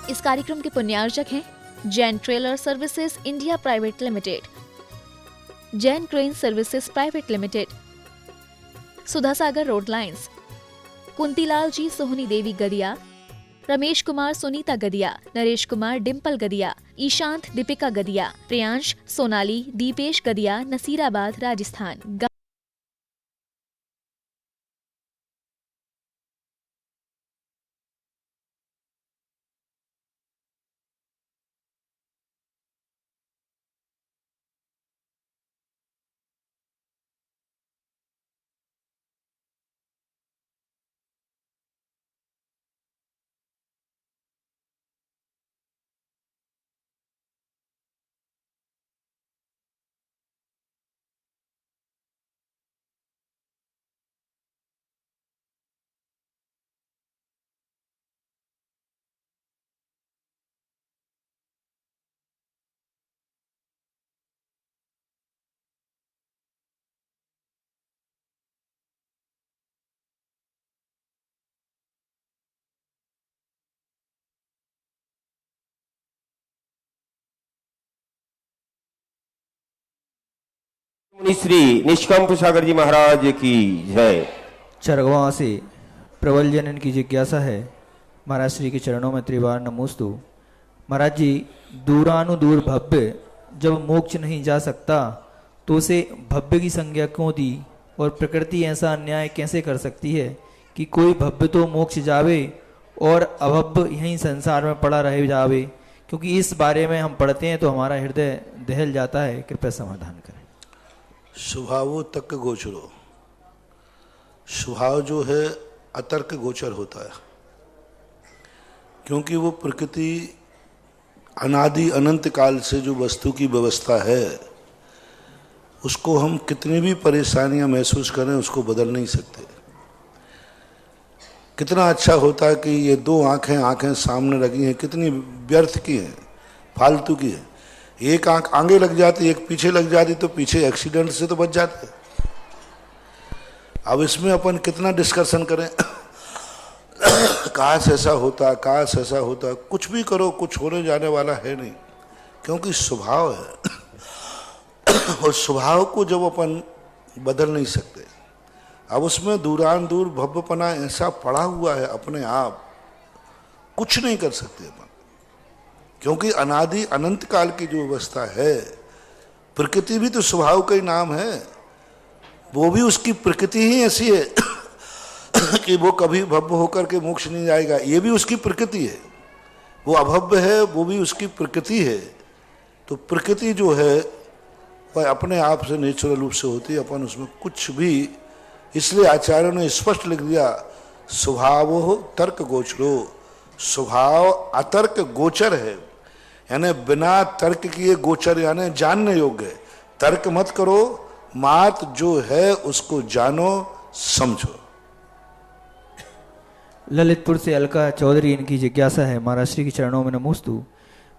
इस कार्यक्रम के पुण्यार्जक हैं Jain trailer services India private limited, Jain crane services private limited, Sudha Sagar road lines, Kuntilal ji Sohni Devi Gadiya, Ramesh Kumar Sunita Gadiya, Naresh Kumar Dimple Gadiya, Ishant Deepika Gadiya, Priyansh Sonali Deepesh Gadiya, Nasirabad Rajasthan. Muni Shri निष्कंप सागर जी महाराज की जय। चरगवा से प्रबल जनन की जिज्ञासा है। महाराज श्री के चरणों में त्रिवार नमोस्तु। महाराज जी, दूरानुदूर भव्य जब मोक्ष नहीं जा सकता तो उसे भव्य की संज्ञा क्यों दी, और प्रकृति ऐसा अन्याय कैसे कर सकती है कि कोई भव्य तो मोक्ष जावे और अभव्य यहीं संसार में पड़ा रह जावे? क्योंकि इस बारे में हम पढ़ते हैं तो हमारा हृदय दहल जाता है। कृपया समाधान करें। स्वभावो तर्क गोचरो, स्वभाव जो है अतर्क गोचर होता है, क्योंकि वो प्रकृति अनादि अनंत काल से जो वस्तु की व्यवस्था है उसको हम कितनी भी परेशानियां महसूस करें उसको बदल नहीं सकते। कितना अच्छा होता है कि ये दो आंखें सामने लगी हैं, कितनी व्यर्थ की हैं, फालतू की हैं। एक आंख आगे लग जाती, एक पीछे लग जाती तो पीछे एक्सीडेंट से तो बच जाते। अब इसमें अपन कितना डिस्कशन करें काश ऐसा होता, काश ऐसा होता। कुछ भी करो कुछ होने जाने वाला है नहीं, क्योंकि स्वभाव है और स्वभाव को जब अपन बदल नहीं सकते। अब उसमें दूरान दूर भव्यपना ऐसा पड़ा हुआ है, अपने आप कुछ नहीं कर सकते अपन, क्योंकि अनादि अनंत काल की जो अवस्था है, प्रकृति भी तो स्वभाव का ही नाम है। वो भी उसकी प्रकृति ही ऐसी है कि वो कभी भव्य होकर के मोक्ष नहीं जाएगा, ये भी उसकी प्रकृति है। वो अभव्य है, वो भी उसकी प्रकृति है। तो प्रकृति जो है वह अपने आप से नेचुरल रूप से होती है, अपन उसमें कुछ भी। इसलिए आचार्यों ने स्पष्ट लिख दिया, स्वभावो तर्क गोचरो, स्वभाव अतर्क गोचर है, यानी बिना तर्क किए गोचर, यानी जानने योग्य है। तर्क मत करो, मात जो है उसको जानो समझो। ललितपुर से अलका चौधरी, इनकी जिज्ञासा है। महाराज श्री के चरणों में नमोस्तु।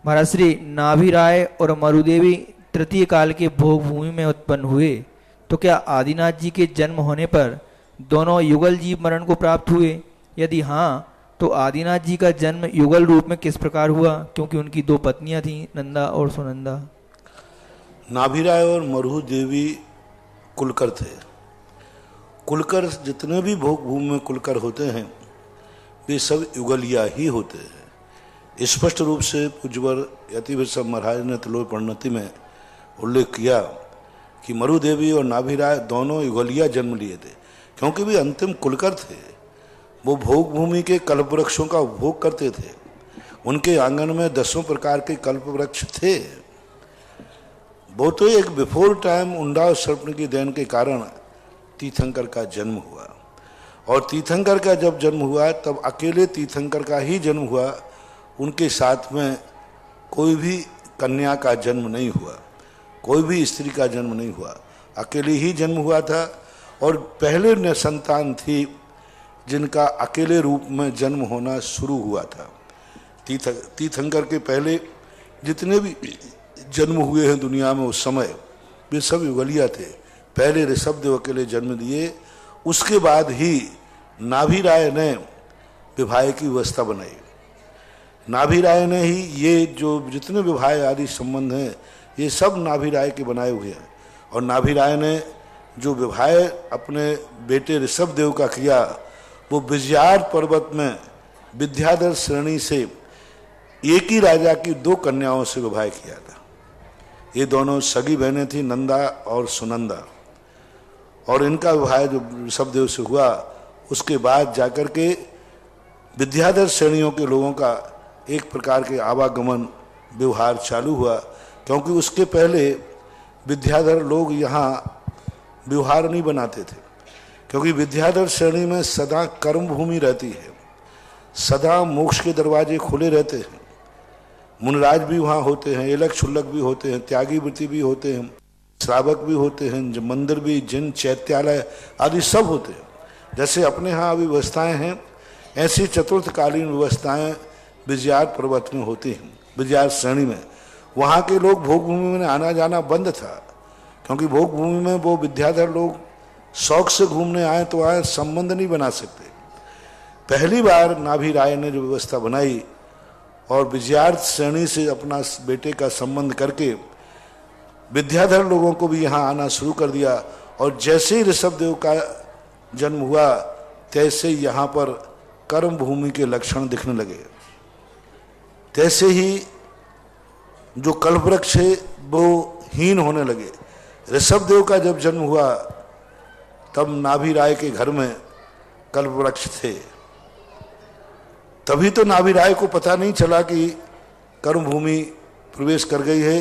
महाराज श्री, नाभि राय और मरुदेवी तृतीय काल के भोग भूमि में उत्पन्न हुए, तो क्या आदिनाथ जी के जन्म होने पर दोनों युगल जीव मरण को प्राप्त हुए? यदि हाँ, तो आदिनाथ जी का जन्म युगल रूप में किस प्रकार हुआ, क्योंकि उनकी दो पत्नियां थीं, नंदा और सुनंदा? नाभिराय और मरु देवी कुलकर थे। कुलकर जितने भी भोग भूमि में कुलकर होते हैं वे सब युगलिया ही होते हैं। स्पष्ट रूप से पूज्यवर यतिवृषभ महाराज ने त्रिलोक प्रणति में उल्लेख किया कि मरु देवी और नाभिराय दोनों युगलिया जन्म लिए थे, क्योंकि वे अंतिम कुलकर थे। वो भोग भूमि के कल्प वृक्षों का उपभोग करते थे। उनके आंगन में 10 प्रकार के कल्प वृक्ष थे। वो तो एक बिफोर टाइम उंडाव सर्पण की देन के कारण तीर्थंकर का जन्म हुआ, और तीर्थंकर का जब जन्म हुआ तब अकेले तीर्थंकर का ही जन्म हुआ, उनके साथ में कोई भी कन्या का जन्म नहीं हुआ, कोई भी स्त्री का जन्म नहीं हुआ, अकेले ही जन्म हुआ था। और पहले न संतान थी जिनका अकेले रूप में जन्म होना शुरू हुआ था। तीर्थंकर के पहले जितने भी जन्म हुए हैं दुनिया में उस समय, वे सब युगलिया थे। पहले ऋषभदेव अकेले जन्म दिए, उसके बाद ही नाभिराय ने विवाह की व्यवस्था बनाई। नाभि राय ने ही ये जो जितने विवाह आदि संबंध हैं ये सब नाभि राय के बनाए हुए हैं। और नाभि राय ने जो विवाह अपने बेटे ऋषभदेव का किया वो विजयार पर्वत में विद्याधर श्रेणी से एक ही राजा की 2 कन्याओं से विवाह किया था। ये दोनों सगी बहनें थी, नंदा और सुनंदा। और इनका विवाह जो ऋषभदेव से हुआ उसके बाद जाकर के विद्याधर श्रेणियों के लोगों का एक प्रकार के आवागमन व्यवहार चालू हुआ, क्योंकि उसके पहले विद्याधर लोग यहाँ व्यवहार नहीं बनाते थे, क्योंकि विद्याधर श्रेणी में सदा कर्म भूमि रहती है, सदा मोक्ष के दरवाजे खुले रहते हैं। मुनिराज भी वहाँ होते हैं, एलक छुल्लक भी होते हैं, त्यागी वृत्ति भी होते हैं, श्रावक भी होते हैं, मंदिर भी, जिन चैत्यालय आदि सब होते हैं। जैसे अपने यहाँ अभी व्यवस्थाएं हैं ऐसी चतुर्थकालीन व्यवस्थाएं विजयार पर्वत में होती हैं। विजयार श्रेणी में वहाँ के लोग भोग भूमि में आना जाना बंद था, क्योंकि भोग भूमि में वो विद्याधर लोग शौक से घूमने आए तो आए, संबंध नहीं बना सकते। पहली बार नाभि राय ने जो व्यवस्था बनाई और विजयार श्रेणी से अपना बेटे का संबंध करके विद्याधर लोगों को भी यहाँ आना शुरू कर दिया। और जैसे ही ऋषभदेव का जन्म हुआ तैसे ही यहाँ पर कर्म भूमि के लक्षण दिखने लगे। तैसे ही जो कल्पवृक्ष है वो हीन होने लगे। ऋषभदेव का जब जन्म हुआ तब नाभि राय के घर में कल्पवृक्ष थे। तभी तो नाभि राय को पता नहीं चला कि कर्म भूमि प्रवेश कर गई है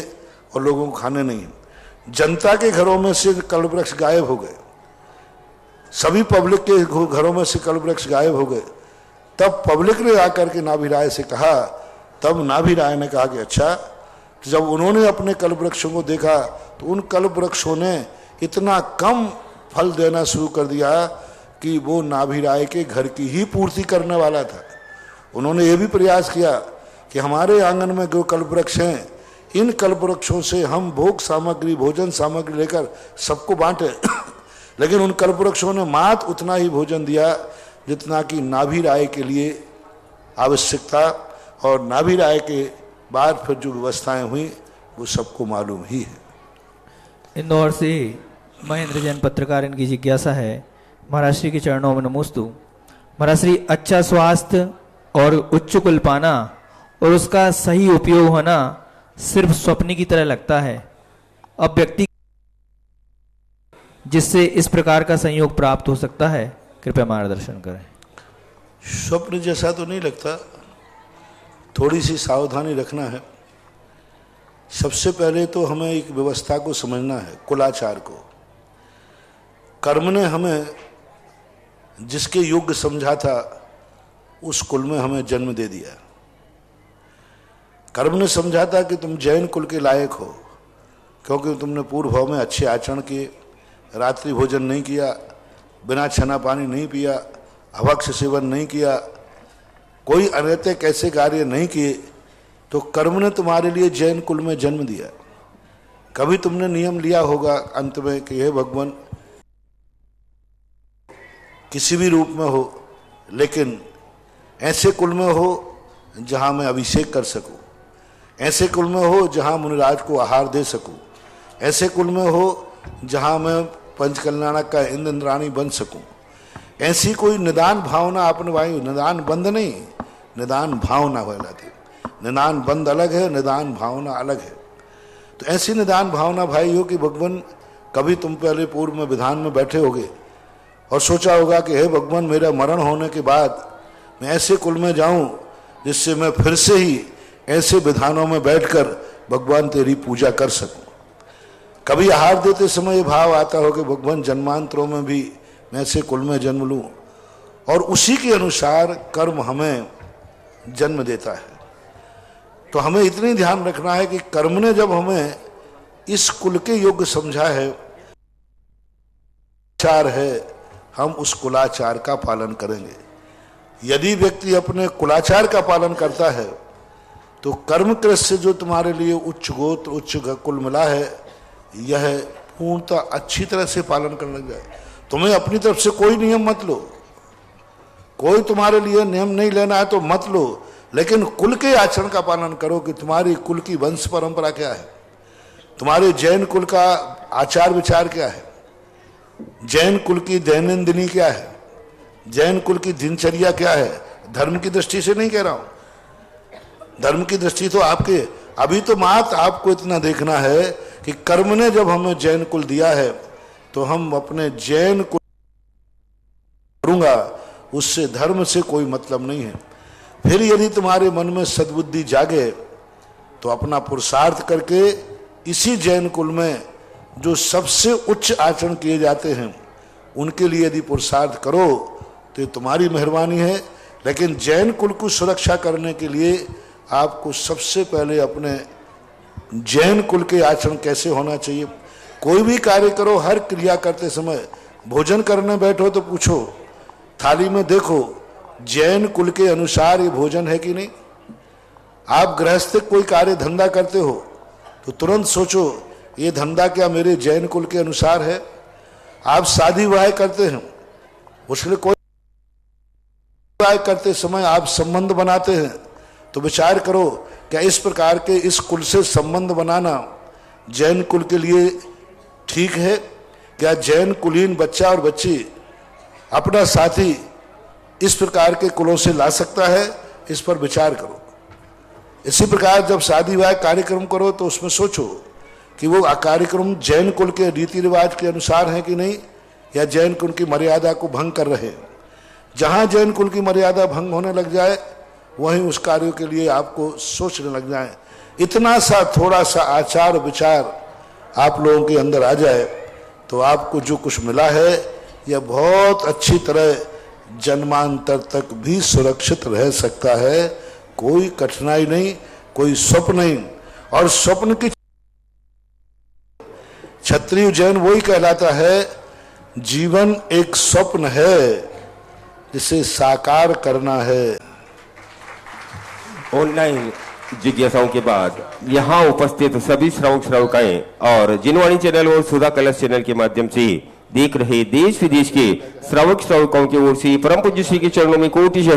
और लोगों को खाने नहीं है। जनता के घरों में से कल्पवृक्ष गायब हो गए, सभी पब्लिक के घरों में से कल्पवृक्ष गायब हो गए। तब पब्लिक ने आकर के नाभि राय से कहा, तब नाभि राय ने कहा कि अच्छा। तो जब उन्होंने अपने कल्पवृक्षों को देखा तो उन कल्पवृक्षों ने इतना कम फल देना शुरू कर दिया कि वो नाभि राय के घर की ही पूर्ति करने वाला था। उन्होंने ये भी प्रयास किया कि हमारे आंगन में जो कल्पवृक्ष हैं इन कल्पवृक्षों से हम भोग सामग्री, भोजन सामग्री लेकर सबको बांटे। लेकिन उन कल्पवृक्षों ने मात्र उतना ही भोजन दिया जितना कि नाभि राय के लिए आवश्यक था। और नाभि राय के बाद फिर जो व्यवस्थाएं हुई वो सबको मालूम ही है। इंदौर से महेंद्र जैन पत्रकार, इनकी जिज्ञासा है, महाराज श्री के चरणों में नमोस्तु। महाराज श्री, अच्छा स्वास्थ्य और उच्च कुल पाना और उसका सही उपयोग होना सिर्फ स्वप्न की तरह लगता है। अब व्यक्ति जिससे इस प्रकार का संयोग प्राप्त हो सकता है, कृपया मार्गदर्शन करें। स्वप्न जैसा तो नहीं लगता, थोड़ी सी सावधानी रखना है। सबसे पहले तो हमें एक व्यवस्था को समझना है, कुलाचार को। कर्म ने हमें जिसके योग्य समझा था उस कुल में हमें जन्म दे दिया। कर्म ने समझा था कि तुम जैन कुल के लायक हो, क्योंकि तुमने पूर्व भाव में अच्छे आचरण किए, रात्रि भोजन नहीं किया, बिना छना पानी नहीं पिया, अभक्ष सेवन नहीं किया, कोई अनैतिक ऐसे कार्य नहीं किए, तो कर्म ने तुम्हारे लिए जैन कुल में जन्म दिया। कभी तुमने नियम लिया होगा अंत में कि हे भगवान, किसी भी रूप में हो लेकिन ऐसे कुल में हो जहाँ मैं अभिषेक कर सकूं, ऐसे कुल में हो जहाँ मुनिराज को आहार दे सकूं, ऐसे कुल में हो जहाँ मैं पंचकल्याणक का इंद्राणी बन सकूं। ऐसी कोई निदान भावना अपने वायु, निदान बंद नहीं, निदान भावना कहलाती है। निदान बंद अलग है, निदान भावना अलग है। तो ऐसी निदान भावना भाई हो कि भगवान, कभी तुम पहले पूर्व में विधान में बैठे होगे और सोचा होगा कि हे भगवान, मेरा मरण होने के बाद मैं ऐसे कुल में जाऊं जिससे मैं फिर से ही ऐसे विधानों में बैठकर भगवान तेरी पूजा कर सकूं। कभी आहार देते समय ये भाव आता हो कि भगवान, जन्मांतरों में भी मैं ऐसे कुल में जन्म लूं, और उसी के अनुसार कर्म हमें जन्म देता है। तो हमें इतनी ध्यान रखना है कि कर्म ने जब हमें इस कुल के योग्य समझा है, आचार है, हम उस कुलाचार का पालन करेंगे। यदि व्यक्ति अपने कुलाचार का पालन करता है तो कर्म कृष्ण से जो तुम्हारे लिए उच्च गोत्र, उच्च कुल मिला है, यह पूर्णतः अच्छी तरह से पालन करने लग जाए। तुम्हें अपनी तरफ से कोई नियम मत लो, कोई तुम्हारे लिए नियम नहीं लेना है तो मत लो, लेकिन कुल के आचरण का पालन करो कि तुम्हारी कुल की वंश परंपरा क्या है, तुम्हारे जैन कुल का आचार विचार क्या है, जैन कुल की दैनंदिनी क्या है, जैन कुल की दिनचर्या क्या है। धर्म की दृष्टि से नहीं कह रहा हूं, धर्म की दृष्टि तो आपके अभी तो मात्र आपको इतना देखना है कि कर्म ने जब हमें जैन कुल दिया है तो हम अपने जैन कुल करूंगा, उससे धर्म से कोई मतलब नहीं है। फिर यदि तुम्हारे मन में सद्बुद्धि जागे तो अपना पुरुषार्थ करके इसी जैन कुल में जो सबसे उच्च आचरण किए जाते हैं उनके लिए यदि पुरुषार्थ करो तो ये तुम्हारी मेहरबानी है। लेकिन जैन कुल को सुरक्षा करने के लिए आपको सबसे पहले अपने जैन कुल के आचरण कैसे होना चाहिए। कोई भी कार्य करो, हर क्रिया करते समय भोजन करने बैठो तो पूछो, थाली में देखो जैन कुल के अनुसार ये भोजन है कि नहीं। आप गृहस्थ कोई कार्य धंधा करते हो तो तुरंत सोचो ये धंधा क्या मेरे जैन कुल के अनुसार है। आप शादी विवाह करते हैं, उसके लिए कोई विवाह करते समय आप संबंध बनाते हैं तो विचार करो क्या इस प्रकार के इस कुल से संबंध बनाना जैन कुल के लिए ठीक है। क्या जैन कुलीन बच्चा और बच्ची अपना साथी इस प्रकार के कुलों से ला सकता है, इस पर विचार करो। इसी प्रकार जब शादी विवाह कार्यक्रम करो तो उसमें सोचो कि वो कार्यक्रम जैन कुल के रीति रिवाज के अनुसार है कि नहीं, या जैन कुल की मर्यादा को भंग कर रहे हैं। जहां जैन कुल की मर्यादा भंग होने लग जाए वहीं उस कार्यों के लिए आपको सोचने लग जाए। इतना सा थोड़ा सा आचार विचार आप लोगों के अंदर आ जाए तो आपको जो कुछ मिला है यह बहुत अच्छी तरह जन्मांतर तक भी सुरक्षित रह सकता है। कोई कठिनाई नहीं, कोई स्वप्न नहीं। और स्वप्न की क्षत्रिय जैन वही कहलाता है, जीवन एक स्वप्न है जिसे साकार करना है। ऑनलाइन जिज्ञासाओं के बाद यहाँ उपस्थित सभी श्रावक श्रावकाएं और जिनवाणी चैनल और सुधा कलश चैनल के माध्यम से देख रहे देश विदेश के श्रावक श्रावकाओं की ओर से परम पूज्य श्री के चरणों में कोटि है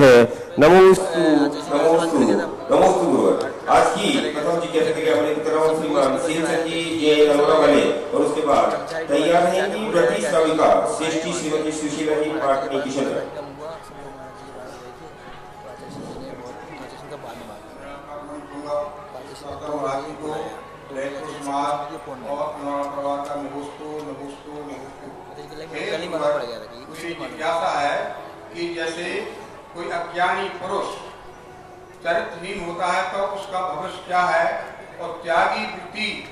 नमोस्तु नमोस्तु गुरुवर। आज की प्रथम जिज्ञासा के लिए हमने कराओ श्रीमान सिंह जी ये नलोरा वाले, और उसके बाद तैयार रहेंगी व्रती श्राविका श्रेष्ठी श्रीमती सुशीला जी पाटनी किशन। जिज्ञासा है कि जैसे कोई अज्ञानी पुरुष चरित्रहीन होता है तो उसका भविष्य क्या है, और त्यागी वृत्ति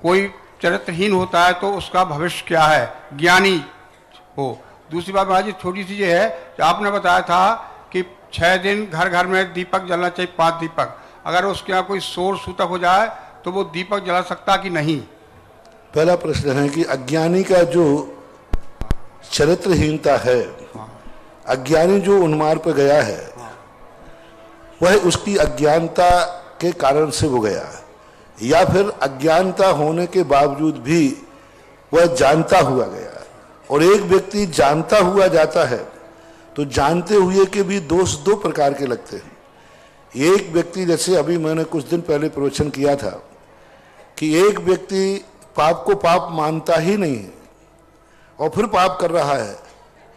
कोई चरित्रहीन होता है तो उसका भविष्य क्या है, ज्ञानी हो। दूसरी बात महाराज जी छोटी सी ये है कि आपने बताया था कि 6 दिन घर घर में दीपक जलना चाहिए, 5 दीपक। अगर उसके यहाँ कोई शोर सूतक हो जाए तो वो दीपक जला सकता कि नहीं। पहला प्रश्न है कि अज्ञानी का जो चरित्रहीनता है, अज्ञानी जो उन्मार्ग पे गया है वह उसकी अज्ञानता के कारण से वो गया, या फिर अज्ञानता होने के बावजूद भी वह जानता हुआ गया। और एक व्यक्ति जानता हुआ जाता है तो जानते हुए के भी दोष 2 प्रकार के लगते हैं। एक व्यक्ति, जैसे अभी मैंने कुछ दिन पहले प्रवचन किया था कि एक व्यक्ति पाप को पाप मानता ही नहीं है और फिर पाप कर रहा है,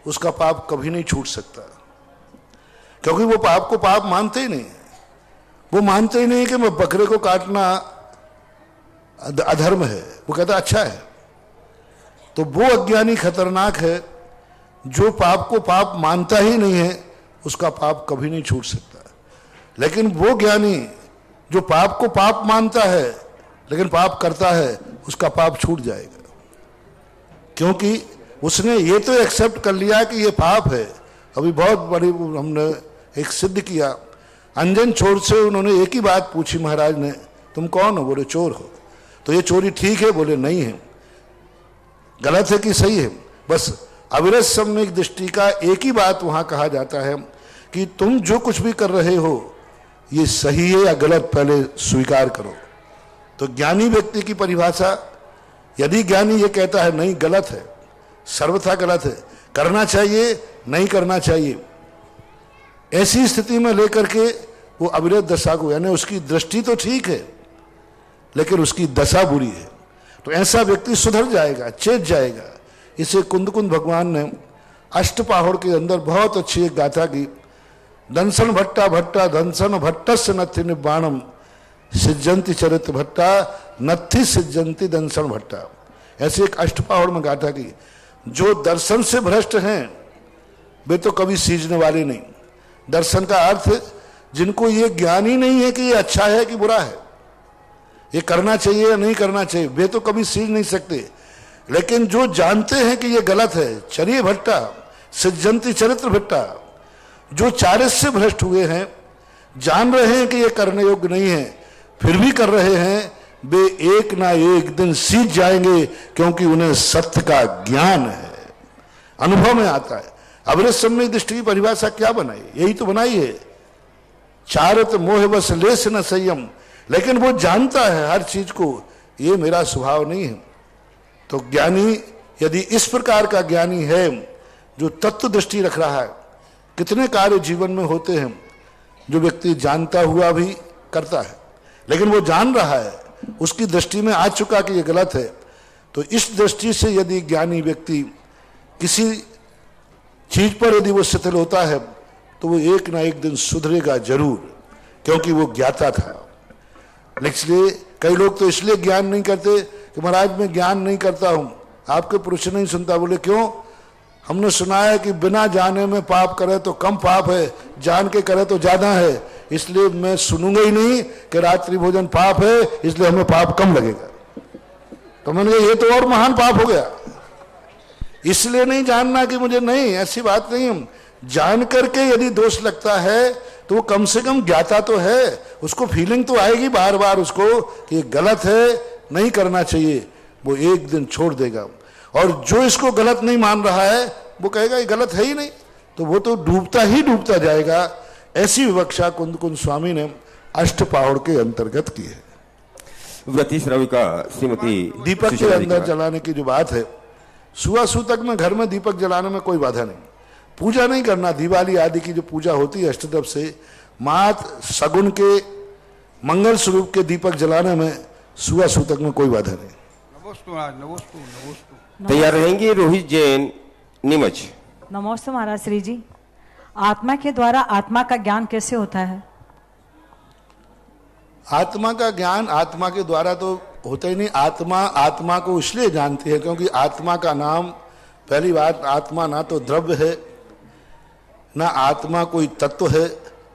उसका पाप कभी नहीं छूट सकता, क्योंकि वो पाप को पाप मानते ही नहीं है। वो मानते ही नहीं कि मैं बकरे को काटना अधर्म है, वो कहता अच्छा है। तो वो अज्ञानी खतरनाक है जो पाप को पाप मानता ही नहीं है, उसका पाप कभी नहीं छूट सकता। लेकिन वो ज्ञानी जो पाप को पाप मानता है लेकिन पाप करता है, उसका पाप छूट जाएगा, क्योंकि उसने ये तो एक्सेप्ट कर लिया कि ये पाप है। अभी बहुत बड़ी हमने एक सिद्ध किया, अंजन चोर से उन्होंने एक ही बात पूछी महाराज ने, तुम कौन हो? बोले चोर हो। तो ये चोरी ठीक है? बोले नहीं है। गलत है कि सही है? बस अविरत सम्यक दृष्टि का एक ही बात वहां कहा जाता है कि तुम जो कुछ भी कर रहे हो ये सही है या गलत, पहले स्वीकार करो। तो ज्ञानी व्यक्ति की परिभाषा, यदि ज्ञानी ये कहता है नहीं गलत है, सर्वथा गलत है, करना चाहिए नहीं करना चाहिए, ऐसी स्थिति में लेकर के वो अविरत दशा को, यानी उसकी दृष्टि तो ठीक है लेकिन उसकी दशा बुरी है, तो ऐसा व्यक्ति सुधर जाएगा, चेत जाएगा। इसे कुंदकुंद भगवान ने अष्टपाहुड़ के अंदर बहुत अच्छी एक गाथा की, दंसन भट्टा भट्टा दंसन भट्टस्य नथि निबाणम सिज्जंति चरित भट्टा नथि सिज्जंति दंसन भट्टा। ऐसे एक अष्टपाहुड़ में गाथा की, जो दर्शन से भ्रष्ट हैं वे तो कभी सीजने वाले नहीं। दर्शन का अर्थ, जिनको ये ज्ञान ही नहीं है कि ये अच्छा है कि बुरा है, ये करना चाहिए या नहीं करना चाहिए, वे तो कभी सीज नहीं सकते। लेकिन जो जानते हैं कि ये गलत है, चरिय भट्टा सिज्जंति चरित्र भट्टा, जो चारित्र से भ्रष्ट हुए हैं, जान रहे हैं कि ये करने योग्य नहीं है, फिर भी कर रहे हैं, वे एक ना एक दिन सीख जाएंगे, क्योंकि उन्हें सत्य का ज्ञान है, अनुभव में आता है। अविरत सम्यक दृष्टि की परिभाषा क्या बनाई? यही तो बनाई है, चारत मोह बस लेस न संयम। लेकिन वो जानता है हर चीज को, ये मेरा स्वभाव नहीं है। तो ज्ञानी यदि इस प्रकार का ज्ञानी है, जो तत्व दृष्टि रख रहा है, कितने कार्य जीवन में होते हैं जो व्यक्ति जानता हुआ भी करता है, लेकिन वो जान रहा है, उसकी दृष्टि में आ चुका कि ये गलत है। तो इस दृष्टि से यदि ज्ञानी व्यक्ति किसी चीज पर यदि वो शिथिल होता है, तो वो एक ना एक दिन सुधरेगा जरूर, क्योंकि वो ज्ञाता था। इसलिए कई लोग तो इसलिए ज्ञान नहीं करते कि महाराज मैं ज्ञान नहीं करता हूं, आपके पुरुष नहीं सुनता। बोले क्यों? हमने सुना है कि बिना जाने में पाप करे तो कम पाप है, जान के करे तो ज्यादा है, इसलिए मैं सुनूंगा ही नहीं कि रात्रि भोजन पाप है, इसलिए हमें पाप कम लगेगा। तो मैंने कहा ये तो और महान पाप हो गया। इसलिए नहीं जानना कि मुझे नहीं, ऐसी बात नहीं है। जान करके यदि दोष लगता है तो वो कम से कम ज्ञाता तो है, उसको फीलिंग तो आएगी बार बार उसको कि ये गलत है, नहीं करना चाहिए। वो एक दिन छोड़ देगा। और जो इसको गलत नहीं मान रहा है वो कहेगा ये गलत है ही नहीं, तो वो तो डूबता ही डूबता जाएगा। ऐसी विवक्षा कुंदकुंद स्वामी ने अष्टपाहुड़ के अंतर्गत की है। व्रती श्राविका श्रीमती दीपक के अंदर जलाने की जो बात है, सुआ सूतक में घर में दीपक जलाने में कोई बाधा नहीं। पूजा नहीं करना, दिवाली आदि की जो पूजा होती है अष्टदव से, मात्र सगुन के मंगल स्वरूप के दीपक जलाने में सुआ सूतक में कोई बाधा नहीं। नमोस्तु महाराज, नमोस्तु नमोस्तु। तैयार रहेंगे रोहित जैन नीमच। नमस्ते महाराज श्री जी। आत्मा के द्वारा आत्मा का ज्ञान कैसे होता है? आत्मा का ज्ञान आत्मा के द्वारा तो होता ही नहीं। आत्मा आत्मा को इसलिए जानती है क्योंकि आत्मा का नाम, पहली बात, आत्मा ना तो द्रव्य है, ना आत्मा कोई तत्व है,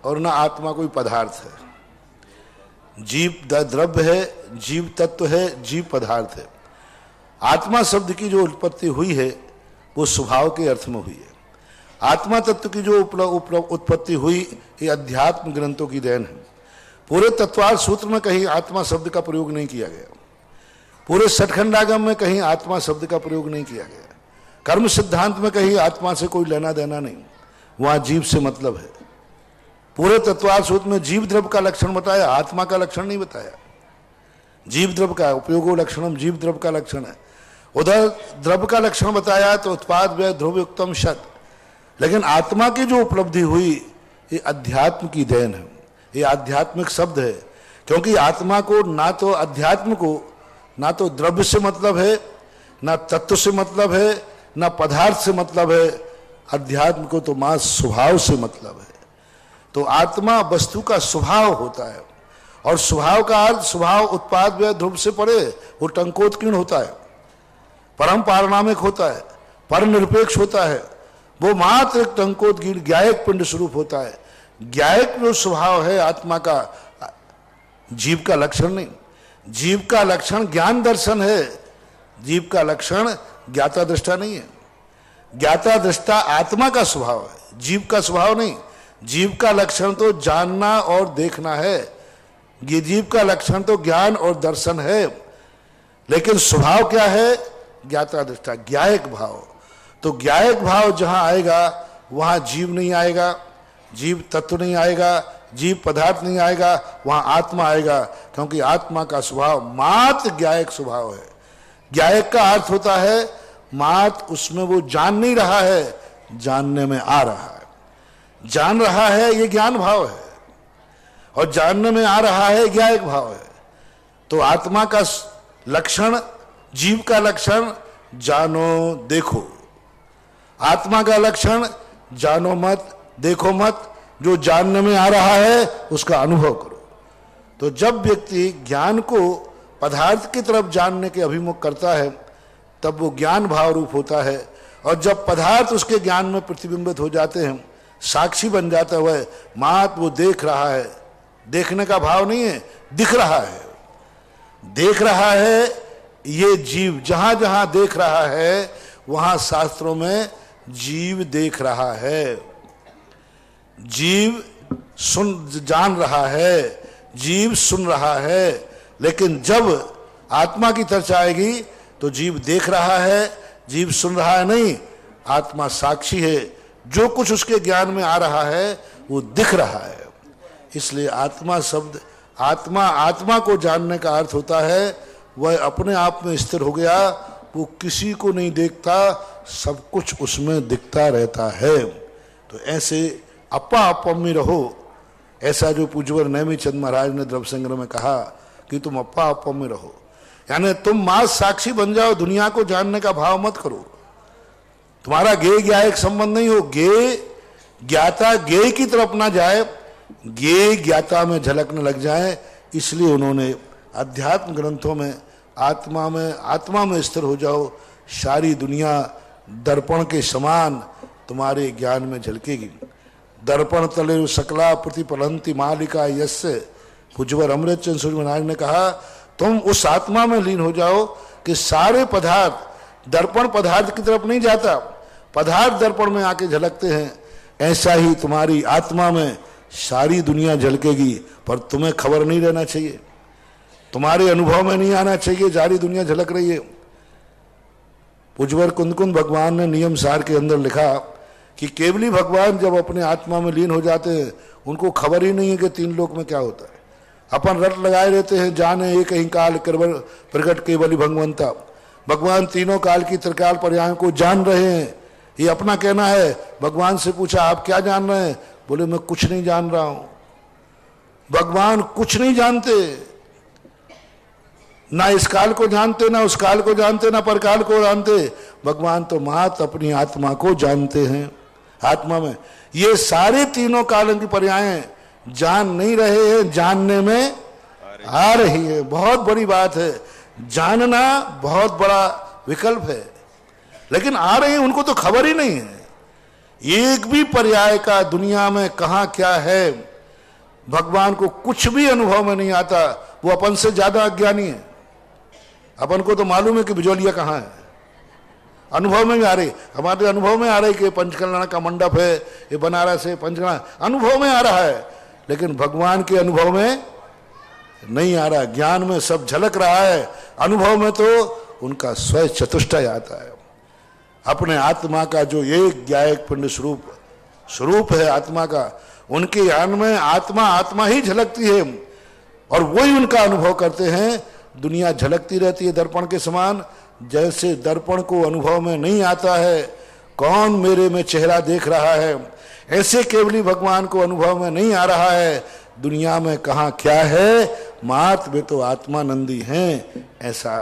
और ना आत्मा कोई पदार्थ है। जीव द्रव्य है, जीव तत्व है, जीव पदार्थ है। आत्मा शब्द की जो उत्पत्ति हुई है वो स्वभाव के अर्थ में हुई है। आत्मा तत्व की जो उत्पत्ति हुई ये अध्यात्म ग्रंथों की देन है। पूरे तत्वार्थ सूत्र में कहीं आत्मा शब्द का प्रयोग नहीं किया गया, पूरे सठखंडागम में कहीं आत्मा शब्द का प्रयोग नहीं किया गया, कर्म सिद्धांत में कहीं आत्मा से कोई लेना देना नहीं, वहां जीव से मतलब है। पूरे तत्वार्थ सूत्र में जीव द्रव्य का लक्षण बताया, आत्मा का लक्षण नहीं बताया। जीव द्रव्य का उपयोगो लक्षणम, जीव द्रव्य का लक्षण है। उधर द्रव्य का लक्षण बताया तो उत्पाद व्यय ध्रुवयुक्तम शत, लेकिन आत्मा की जो उपलब्धि हुई ये अध्यात्म की देन है, ये आध्यात्मिक शब्द है। क्योंकि आत्मा को ना तो अध्यात्म को ना तो द्रव्य से मतलब है, ना तत्व से मतलब है, ना पदार्थ से मतलब है। अध्यात्म को तो मां स्वभाव से मतलब है। तो आत्मा वस्तु का स्वभाव होता है, और स्वभाव का अर्थ, स्वभाव उत्पाद व्यय ध्रुव से परे, वो टंकोत्कीर्ण होता है, परम पारणामिक होता है, पर निरपेक्ष होता है। वो मात्र एक टंकोत्कीर्ण ज्ञायक पिंड स्वरूप होता है। ज्ञायक जो स्वभाव है आत्मा का, जीव का लक्षण नहीं। जीव का लक्षण ज्ञान दर्शन है, जीव का लक्षण ज्ञाता दृष्टा नहीं है। ज्ञाता दृष्टा आत्मा का स्वभाव है, जीव का स्वभाव नहीं। जीव का लक्षण तो जानना और देखना है, ये जीव का लक्षण तो ज्ञान और दर्शन है। लेकिन स्वभाव क्या है? ज्ञाता दृष्टा, ज्ञायक भाव। तो ज्ञायक भाव जहां आएगा वहां जीव नहीं आएगा, जीव तत्व नहीं आएगा, जीव पदार्थ नहीं आएगा, वहां आत्मा आएगा। क्योंकि आत्मा का स्वभाव मात्र ज्ञायक स्वभाव है। ज्ञायक का अर्थ होता है मात्र उसमें वो जान नहीं रहा है, जानने में आ रहा है। जान रहा है ये ज्ञान भाव है। और जानने में आ रहा है ज्ञायक भाव है। तो आत्मा का लक्षण, जीव का लक्षण जानो देखो, आत्मा का लक्षण जानो मत देखो मत, जो जानने में आ रहा है उसका अनुभव करो। तो जब व्यक्ति ज्ञान को पदार्थ की तरफ जानने के अभिमुख करता है तब वो ज्ञान भाव रूप होता है, और जब पदार्थ उसके ज्ञान में प्रतिबिंबित हो जाते हैं, साक्षी बन जाता हुआ है, मात वो देख रहा है, देखने का भाव नहीं है, दिख रहा है, देख रहा है। ये जीव जहां जहां देख रहा है वहां शास्त्रों में जीव देख रहा है, जीव जान रहा है, जीव सुन रहा है। लेकिन जब आत्मा की चर्चा आएगी तो जीव देख रहा है, जीव सुन रहा है नहीं, आत्मा साक्षी है, जो कुछ उसके ज्ञान में आ रहा है वो दिख रहा है। इसलिए आत्मा शब्द, आत्मा को जानने का अर्थ होता है वह अपने आप में स्थिर हो गया, वो किसी को नहीं देखता, सब कुछ उसमें दिखता रहता है। तो ऐसे अपा अपम में रहो, ऐसा जो पूज्यवर नेमिचंद महाराज ने द्रव्य संग्रह में कहा कि तुम अपा अपम में रहो, यानी तुम मां साक्षी बन जाओ, दुनिया को जानने का भाव मत करो। तुम्हारा गे ज्ञायक संबंध नहीं हो, गे ज्ञाता गे की तरफ ना जाए, गे ज्ञाता में झलकने लग जाए। इसलिए उन्होंने अध्यात्म ग्रंथों में आत्मा में स्थिर हो जाओ, सारी दुनिया दर्पण के समान तुम्हारे ज्ञान में झलकेगी। दर्पण तले सकला प्रतिफलंती मालिका यस्य, पूज्यवर अमृतचंद सूर्य महाराज ने कहा तुम उस आत्मा में लीन हो जाओ कि सारे पदार्थ दर्पण पदार्थ की तरफ नहीं जाता, पदार्थ दर्पण में आके झलकते हैं। ऐसा ही तुम्हारी आत्मा में सारी दुनिया झलकेगी, पर तुम्हें खबर नहीं रहना चाहिए, तुम्हारे अनुभव में नहीं आना चाहिए सारी दुनिया झलक रही है। पूज्यवर कुंदकुंद भगवान ने नियम सार के अंदर लिखा कि केवली भगवान जब अपने आत्मा में लीन हो जाते हैं उनको खबर ही नहीं है कि तीन लोक में क्या होता है। अपन रट लगाए रहते हैं, जाने एक ही काल प्रकट केवली भगवंता, भगवान तीनों काल की त्रिकाल पर्यायों को जान रहे हैं, ये अपना कहना है। भगवान से पूछा आप क्या जान रहे हैं, बोले मैं कुछ नहीं जान रहा हूं। भगवान कुछ नहीं जानते, ना इस काल को जानते, ना उस काल को जानते, ना परकाल को जानते। भगवान तो मात्र अपनी आत्मा को जानते हैं। आत्मा में ये सारे तीनों कालों की पर्यायें जान नहीं रहे हैं, जानने में आ रही है। बहुत बड़ी बात है, जानना बहुत बड़ा विकल्प है, लेकिन आ रही है उनको तो खबर ही नहीं है। एक भी पर्याय का दुनिया में कहां क्या है भगवान को कुछ भी अनुभव में नहीं आता, वो अपन से ज्यादा अज्ञानी है। अपन को तो मालूम है कि बिजौलिया कहाँ है, अनुभव में भी आ रही, हमारे अनुभव में आ रही कि पंचकल्याण का मंडप है, ये बनारस है, पंचकल्याण अनुभव में आ रहा है, लेकिन भगवान के अनुभव में नहीं आ रहा। ज्ञान में सब झलक रहा है, अनुभव में तो उनका स्वयं चतुष्टय आता है। अपने आत्मा का जो एक ज्ञायक पिंड स्वरूप है आत्मा का, उनके ज्ञान में आत्मा ही झलकती है और वही उनका अनुभव करते हैं। दुनिया झलकती रहती है दर्पण के समान, जैसे दर्पण को अनुभव में नहीं आता है कौन मेरे में चेहरा देख रहा है, ऐसे केवली भगवान को अनुभव में नहीं आ रहा है दुनिया में कहाँ क्या है, मात में तो आत्मानंदी हैं। ऐसा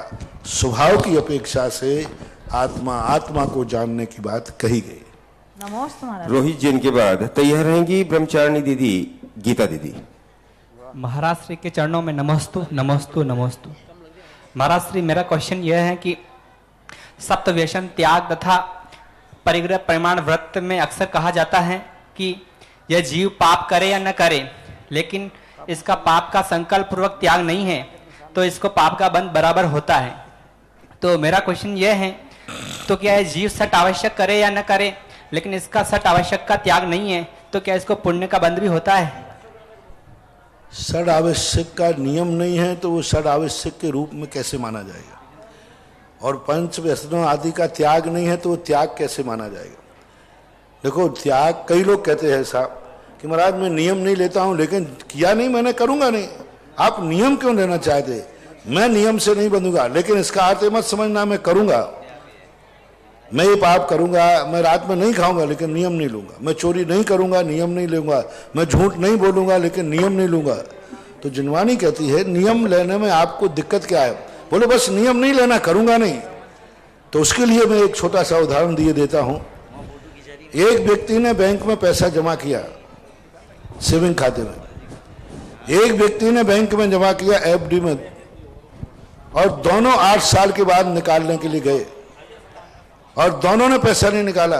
स्वभाव की अपेक्षा से आत्मा को जानने की बात कही गई। नमोस्तु महाराज। रोहित जैन के बाद तैयार रहेंगी ब्रह्मचारिणी दीदी गीता दीदी। महाराज श्री के चरणों में नमस्तु नमस्तु नमस्तु। महाराज श्री, मेरा क्वेश्चन यह है कि सप्त व्यसन त्याग तथा परिग्रह परिमाण व्रत में अक्सर कहा जाता है कि यह जीव पाप करे या न करे, लेकिन इसका पाप का संकल्प पूर्वक त्याग नहीं है तो इसको पाप का बंध बराबर होता है। तो मेरा क्वेश्चन यह है, तो क्या यह जीव सट आवश्यक करे या न करे, लेकिन इसका सट आवश्यक का त्याग नहीं है, तो क्या इसको पुण्य का बंध भी होता है? षड आवश्यक का नियम नहीं है तो वो षड आवश्यक के रूप में कैसे माना जाएगा, और पंच व्यसनों आदि का त्याग नहीं है तो वो त्याग कैसे माना जाएगा। देखो त्याग, कई लोग कहते हैं साहब कि महाराज मैं नियम नहीं लेता हूं, लेकिन किया नहीं मैंने, करूंगा नहीं। आप नियम क्यों लेना चाहते? मैं नियम से नहीं बंधूंगा, लेकिन इसका अर्थ मत समझना मैं करूंगा। मैं ये पाप करूंगा, मैं रात में नहीं खाऊंगा लेकिन नियम नहीं लूंगा, मैं चोरी नहीं करूंगा नियम नहीं लूंगा, मैं झूठ नहीं बोलूंगा लेकिन नियम नहीं लूंगा। तो जिनवानी कहती है नियम लेने में आपको दिक्कत क्या है? बोले बस नियम नहीं लेना, करूंगा नहीं। तो उसके लिए मैं एक छोटा सा उदाहरण दिए देता हूं। एक व्यक्ति ने बैंक में पैसा जमा किया सेविंग खाते में, एक व्यक्ति ने बैंक में जमा किया एफडी में, और दोनों 8 साल के बाद निकालने के लिए गए और दोनों ने पैसा नहीं निकाला।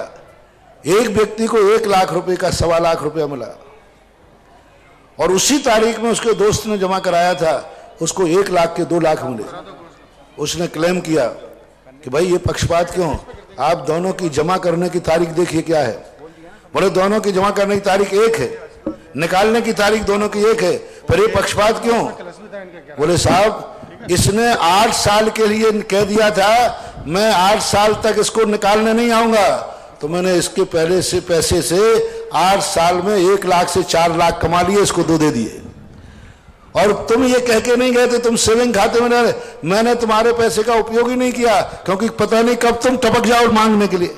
एक व्यक्ति को 1 लाख रुपए का 1.25 लाख रुपया मिला और उसी तारीख में उसके दोस्त ने जमा कराया था, उसको 1 लाख के 2 लाख मिले। उसने क्लेम किया कि भाई ये पक्षपात क्यों, आप दोनों की जमा करने की तारीख देखिए क्या है। बोले दोनों की जमा करने की तारीख एक है, निकालने की तारीख दोनों की एक है, पर ये पक्षपात क्यों? बोले साहब इसने 8 साल के लिए कह दिया था मैं 8 साल तक इसको निकालने नहीं आऊंगा, तो मैंने इसके पहले से पैसे से 8 साल में 1 लाख से 4 लाख कमा लिए, इसको 2 दे दिए। और तुम ये कह के नहीं गए थे तुम सेविंग खाते में डाले, मैंने तुम्हारे पैसे का उपयोग ही नहीं किया क्योंकि पता नहीं कब तुम टपक जाओ मांगने के लिए।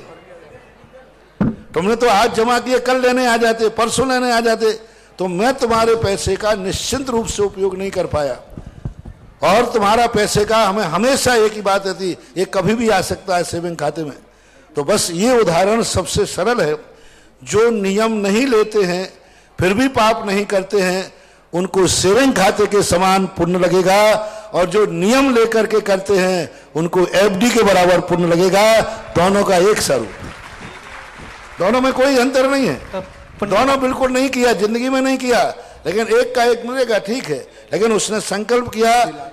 तुमने तो आज जमा किए, कल लेने आ जाते, परसों लेने आ जाते, तो मैं तुम्हारे पैसे का निश्चिंत रूप से उपयोग नहीं कर पाया। और तुम्हारा पैसे का हमें हमेशा एक ही बात रहती, ये कभी भी आ सकता है सेविंग खाते में। तो बस ये उदाहरण सबसे सरल है। जो नियम नहीं लेते हैं फिर भी पाप नहीं करते हैं, उनको सेविंग खाते के समान पुण्य लगेगा, और जो नियम लेकर के करते हैं उनको एफडी के बराबर पुण्य लगेगा। दोनों का एक स्वरूप, दोनों में कोई अंतर नहीं है। दोनों बिल्कुल नहीं किया, जिंदगी में नहीं किया, लेकिन एक का एक मिलेगा, ठीक है। लेकिन उसने संकल्प किया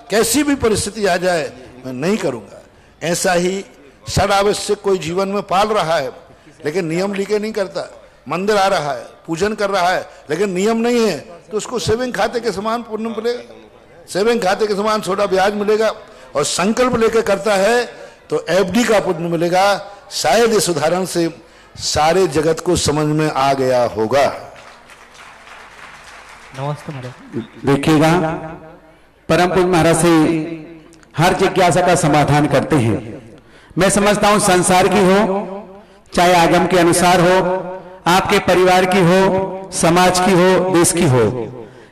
कैसी भी परिस्थिति आ जाए मैं नहीं करूंगा। ऐसा ही षडावश्यक कोई जीवन में पाल रहा है लेकिन नियम लिखे नहीं करता, मंदिर आ रहा है, पूजन कर रहा है, लेकिन नियम नहीं है, तो उसको सेविंग खाते के समान पुण्य मिलेगा, सेविंग खाते के समान छोटा ब्याज मिलेगा। और संकल्प लेकर करता है तो एफडी का पुण्य मिलेगा। शायद इस उदाहरण से सारे जगत को समझ में आ गया होगा। देखिएगा परम पूज्य महाराज से हर जिज्ञासा का समाधान करते हैं। मैं समझता हूं संसार की हो, चाहे आगम के अनुसार हो, आपके परिवार की हो, समाज की हो, देश की हो,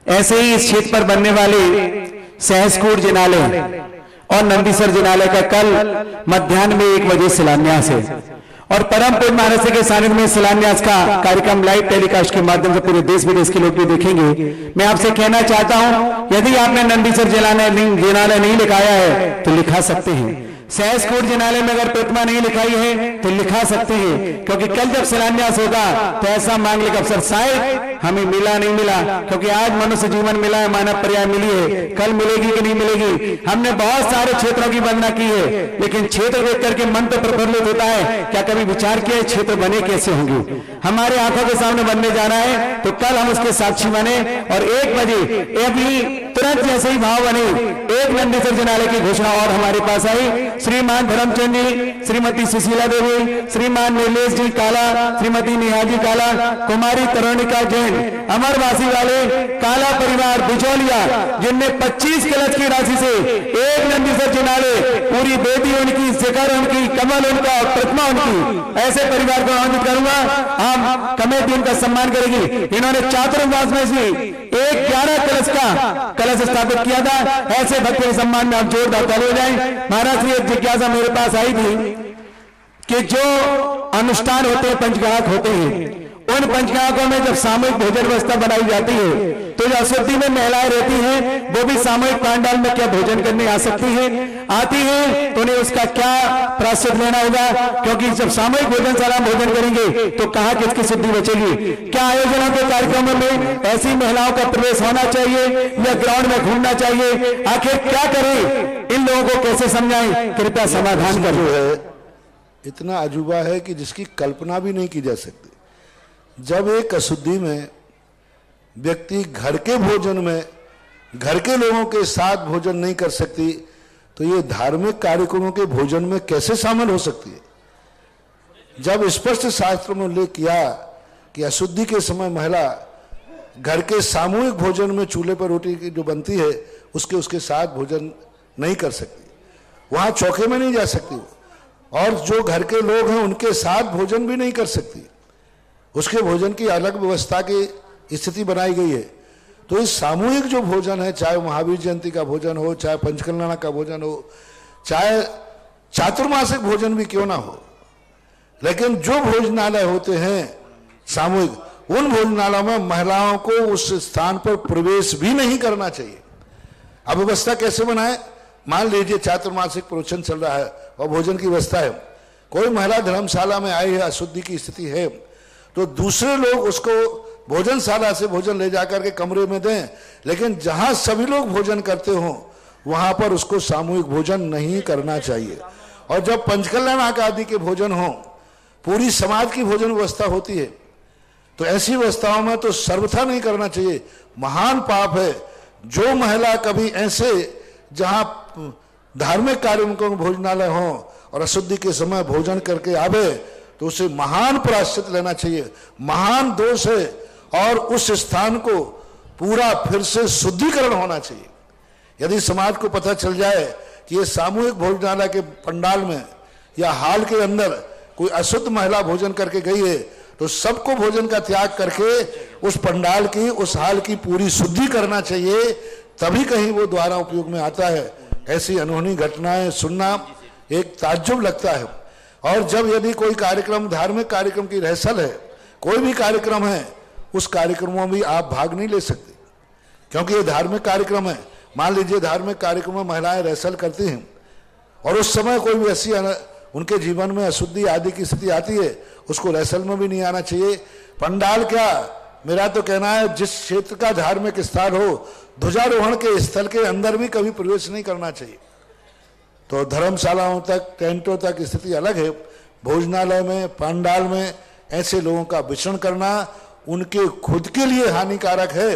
ऐसे ही इस क्षेत्र पर बनने वाले सहसकूट जिनालय और नंदीसर जिनालय का कल मध्याह्न में 1 बजे शिलान्यास है और परम पूज्य महाराज के सानिध्य में शिलान्यास का कार्यक्रम लाइव टेलीकास्ट के माध्यम से पूरे देश विदेश के लोग भी देखेंगे। मैं आपसे कहना चाहता हूं यदि आपने नंदीसर जिनालय नहीं लिखाया है तो लिखा सकते हैं। सहसकूट जिनालय में अगर प्रतिमा नहीं लिखाई है तो लिखा सकते हैं, क्योंकि कल जब शिलान्यास होगा तो ऐसा मांगने का अवसर शायद हमें मिला नहीं मिला, क्योंकि आज मनुष्य जीवन मिला है, मानव पर्याय मिली है, कल मिलेगी कि नहीं मिलेगी। हमने बहुत सारे क्षेत्रों की वंदना की है, लेकिन क्षेत्र देख करके मन तो प्रफुल्लित होता है। क्या कभी विचार किया क्षेत्र बने कैसे होंगे? हमारे आंखों के सामने बनने जाना है, तो कल हम उसके साक्षी बने और 1 बजे अभी तुरंत जैसे ही भाव बने 1 नंदीसर जिनालय की घोषणा और हमारे पास आई। श्रीमान धर्मचंद जी, श्रीमती सुशीला देवी, श्रीमान नीलेश जी काला, श्रीमती नेहा जी काला, कुमारी तरुणिका जैन, अमरवासी वाले काला परिवार बिचौलिया, जिनने 25 कलश की राशि से 1 नंदीसर जिनालय, पूरी बेटी उनकी, शिखर उनकी, कमल उनका, प्रतिमा उनकी, ऐसे परिवार को आमंत्रित करूंगा। हम कमेटी उनका सम्मान करेगी। इन्होंने चातुर्मास में से 11 कलश का कलश स्थापित किया था। ऐसे भक्तों के सम्मान में आप जोरदार ताली हो जाएं। महाराज जी, एक जिज्ञासा मेरे पास आई थी कि जो अनुष्ठान होते हैं, पंचगाहक होते हैं, उन पंचगाहकों में जब सामूहिक भोजन व्यवस्था बनाई जाती है तो जो अशुद्धि में महिलाएं रहती हैं वो भी सामूहिक पांडाल में क्या भोजन करने आ सकती हैं? आती हैं तो उन्हें उसका क्या प्रायश्चित लेना होगा? क्योंकि जब सामूहिक भोजनशाला भोजन करेंगे तो कहाँ किसकी शुद्धि बचेगी? क्या आयोजनों के कार्यक्रमों में ऐसी महिलाओं का प्रवेश होना चाहिए या ग्राउंड में घूमना चाहिए? आखिर क्या करें? इन लोगों को कैसे समझाएं? कृपया समाधान करें। इतना अजूबा है कि जिसकी कल्पना भी नहीं की जा सकती। जब एक अशुद्धि में व्यक्ति घर के भोजन में घर के लोगों के साथ भोजन नहीं कर सकती, तो ये धार्मिक कार्यक्रमों के भोजन में कैसे शामिल हो सकती है? जब स्पष्ट शास्त्र में उल्लेख किया कि अशुद्धि के समय महिला घर के सामूहिक भोजन में चूल्हे पर रोटी जो बनती है उसके साथ भोजन नहीं कर सकती, वहां चौके में नहीं जा सकती, और जो घर के लोग हैं उनके साथ भोजन भी नहीं कर सकती, उसके भोजन की अलग व्यवस्था की स्थिति बनाई गई है। तो इस सामूहिक जो भोजन है, चाहे महावीर जयंती का भोजन हो, चाहे पंचकल्याण का भोजन हो, चाहे चातुर्मासिक भोजन भी क्यों ना हो, लेकिन जो भोजनालय होते हैं सामूहिक, उन भोजनालयों में महिलाओं को उस स्थान पर प्रवेश भी नहीं करना चाहिए। अब व्यवस्था कैसे बनाए? मान लीजिए चातुर्मासिक प्रवचन चल रहा है और भोजन की व्यवस्था है, कोई महिला धर्मशाला में आई है, अशुद्धि की स्थिति है, तो दूसरे लोग उसको भोजनशाला से भोजन ले जाकर के कमरे में दें, लेकिन जहां सभी लोग भोजन करते हो वहां पर उसको सामूहिक भोजन नहीं करना चाहिए। और जब पंचकल्याण आदि के भोजन हो, पूरी समाज की भोजन व्यवस्था होती है, तो ऐसी व्यवस्थाओं में तो सर्वथा नहीं करना चाहिए। महान पाप है जो महिला कभी ऐसे जहां धार्मिक कार्यक्रमों में भोजनालय हो और अशुद्धि के समय भोजन करके आवे, तो उसे महान प्रायश्चित लेना चाहिए। महान दोष है और उस स्थान को पूरा फिर से शुद्धिकरण होना चाहिए। यदि समाज को पता चल जाए कि ये सामूहिक भोजनालय के पंडाल में या हाल के अंदर कोई अशुद्ध महिला भोजन करके गई है, तो सबको भोजन का त्याग करके उस पंडाल की, उस हाल की पूरी शुद्धि करना चाहिए, तभी कहीं वो द्वारा उपयोग में आता है। ऐसी अनहोनी घटनाएं सुनना एक ताज्जुब लगता है। और जब यदि कोई कार्यक्रम, धार्मिक कार्यक्रम की रिहर्सल है, कोई भी कार्यक्रम है, उस कार्यक्रमों में भी आप भाग नहीं ले सकते, क्योंकि ये धार्मिक कार्यक्रम है। मान लीजिए धार्मिक कार्यक्रम में महिलाएं रिहर्सल करती हैं और उस समय कोई भी ऐसी उनके जीवन में अशुद्धि आदि की स्थिति आती है, उसको रिहर्सल में भी नहीं आना चाहिए। पंडाल क्या, मेरा तो कहना है जिस क्षेत्र का धार्मिक स्थान हो, ध्वजारोहण के स्थल के अंदर भी कभी प्रवेश नहीं करना चाहिए। तो धर्मशालाओं तक, टेंटों तक स्थिति अलग है। भोजनालय में, पंडाल में ऐसे लोगों का विचरण करना उनके खुद के लिए हानिकारक है।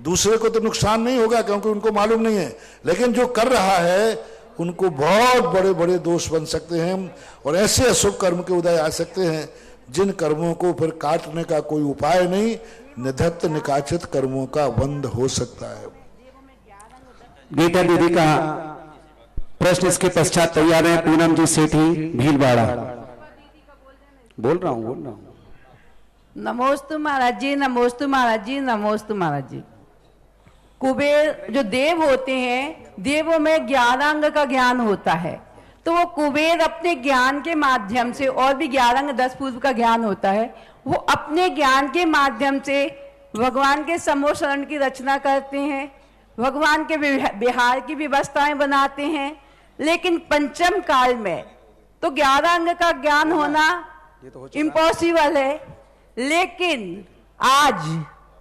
दूसरे को तो नुकसान नहीं होगा क्योंकि उनको मालूम नहीं है, लेकिन जो कर रहा है उनको बहुत बड़े बड़े दोष बन सकते हैं और ऐसे अशुभ कर्म के उदय आ सकते हैं जिन कर्मों को फिर काटने का कोई उपाय नहीं, निधत्त निकाचित कर्मों का बंध हो सकता है। गीता दीदी का प्रश्न इसके पश्चात तैयार है। पूनम जी सेठी, भीलवाड़ा। बोल रहा हूँ। नमोस्तु महाराज जी, नमोस्तु महाराज जी, नमोस्तु महाराज जी। कुबेर जो देव होते हैं, देवों में 11 अंग का ज्ञान होता है, तो वो कुबेर अपने ज्ञान के माध्यम से, और भी 11 अंग 10 पूर्व का ज्ञान होता है, वो अपने ज्ञान के माध्यम से भगवान के समूह शरण की रचना करते हैं, भगवान के विहार की व्यवस्थाएं बनाते हैं। लेकिन पंचम काल में तो 11 अंग का ज्ञान होना इम्पॉसिबल है। लेकिन आज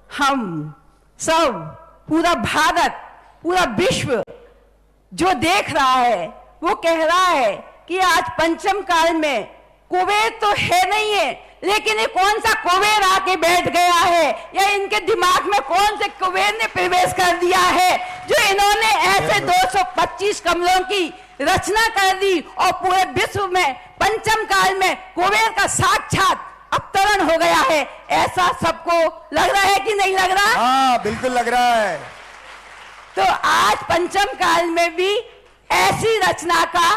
हम सब, पूरा भारत, पूरा विश्व जो देख रहा है, वो कह रहा है कि आज पंचम काल में कुबेर तो है नहीं है, लेकिन ये कौन सा कुबेर आके बैठ गया है, या इनके दिमाग में कौन से कुबेर ने प्रवेश कर दिया है जो इन्होंने ऐसे 225 कमलों की रचना कर दी और पूरे विश्व में पंचम काल में कुबेर का साक्षात अवतरण हो गया है। ऐसा सबको लग रहा है कि नहीं लग रहा? हाँ, बिल्कुल लग रहा है। तो आज पंचम काल में भी ऐसी रचना का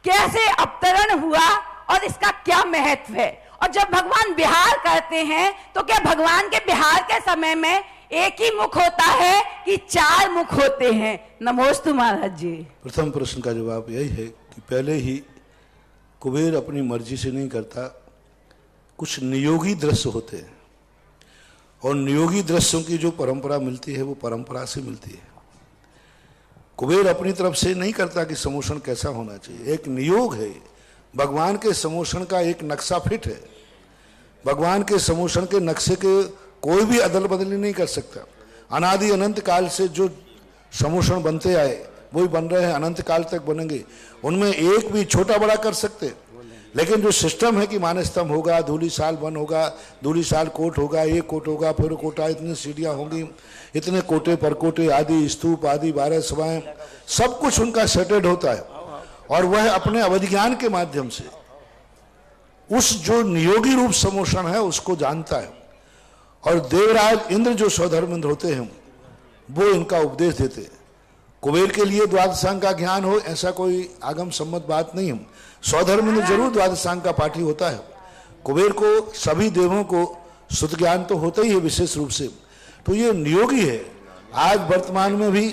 कैसे अवतरण हुआ और इसका क्या महत्व है? और जब भगवान विहार करते हैं तो क्या भगवान के विहार के समय में एक ही मुख होता है कि 4 मुख होते हैं? नमोस्तु महाराज जी। प्रथम प्रश्न का जवाब यही है कि पहले ही कुबेर अपनी मर्जी से नहीं करता, कुछ नियोगी दृश्य होते हैं और नियोगी दृश्यों की जो परंपरा मिलती है वो परंपरा से मिलती है। कुबेर अपनी तरफ से नहीं करता कि समोषण कैसा होना चाहिए, एक नियोग है। भगवान के समोषण का एक नक्शा फिट है। भगवान के समोषण के नक्शे के कोई भी अदल बदली नहीं कर सकता। अनादि अनंत काल से जो समोषण बनते आए वही बन रहे हैं, अनंत काल तक बनेंगे। उनमें एक भी छोटा बड़ा कर सकते, लेकिन जो सिस्टम है कि मानस्तंभ होगा, धूलिसाल वन होगा, धूलिसाल कोट होगा, एक कोट होगा, फिर कोटा, इतनी सीढ़ियाँ होंगी, इतने कोटे परकोटे आदि, स्तूप आदि, 12 सभाएं, सब कुछ उनका सेटेड होता है। और वह अपने अवधिज्ञान के माध्यम से उस जो नियोगी रूप समोषण है उसको जानता है। और देवराज इंद्र जो स्वधर्म इंद्र होते हैं वो इनका उपदेश देते हैं। कुबेर के लिए द्वादशांग का ज्ञान हो ऐसा कोई आगम सम्मत बात नहीं है। स्वधर्म में जरूर द्वादशांग का पाठी होता है। कुबेर को, सभी देवों को शुद्ध ज्ञान तो होता ही है विशेष रूप से, तो ये नियोगी है। आज वर्तमान में भी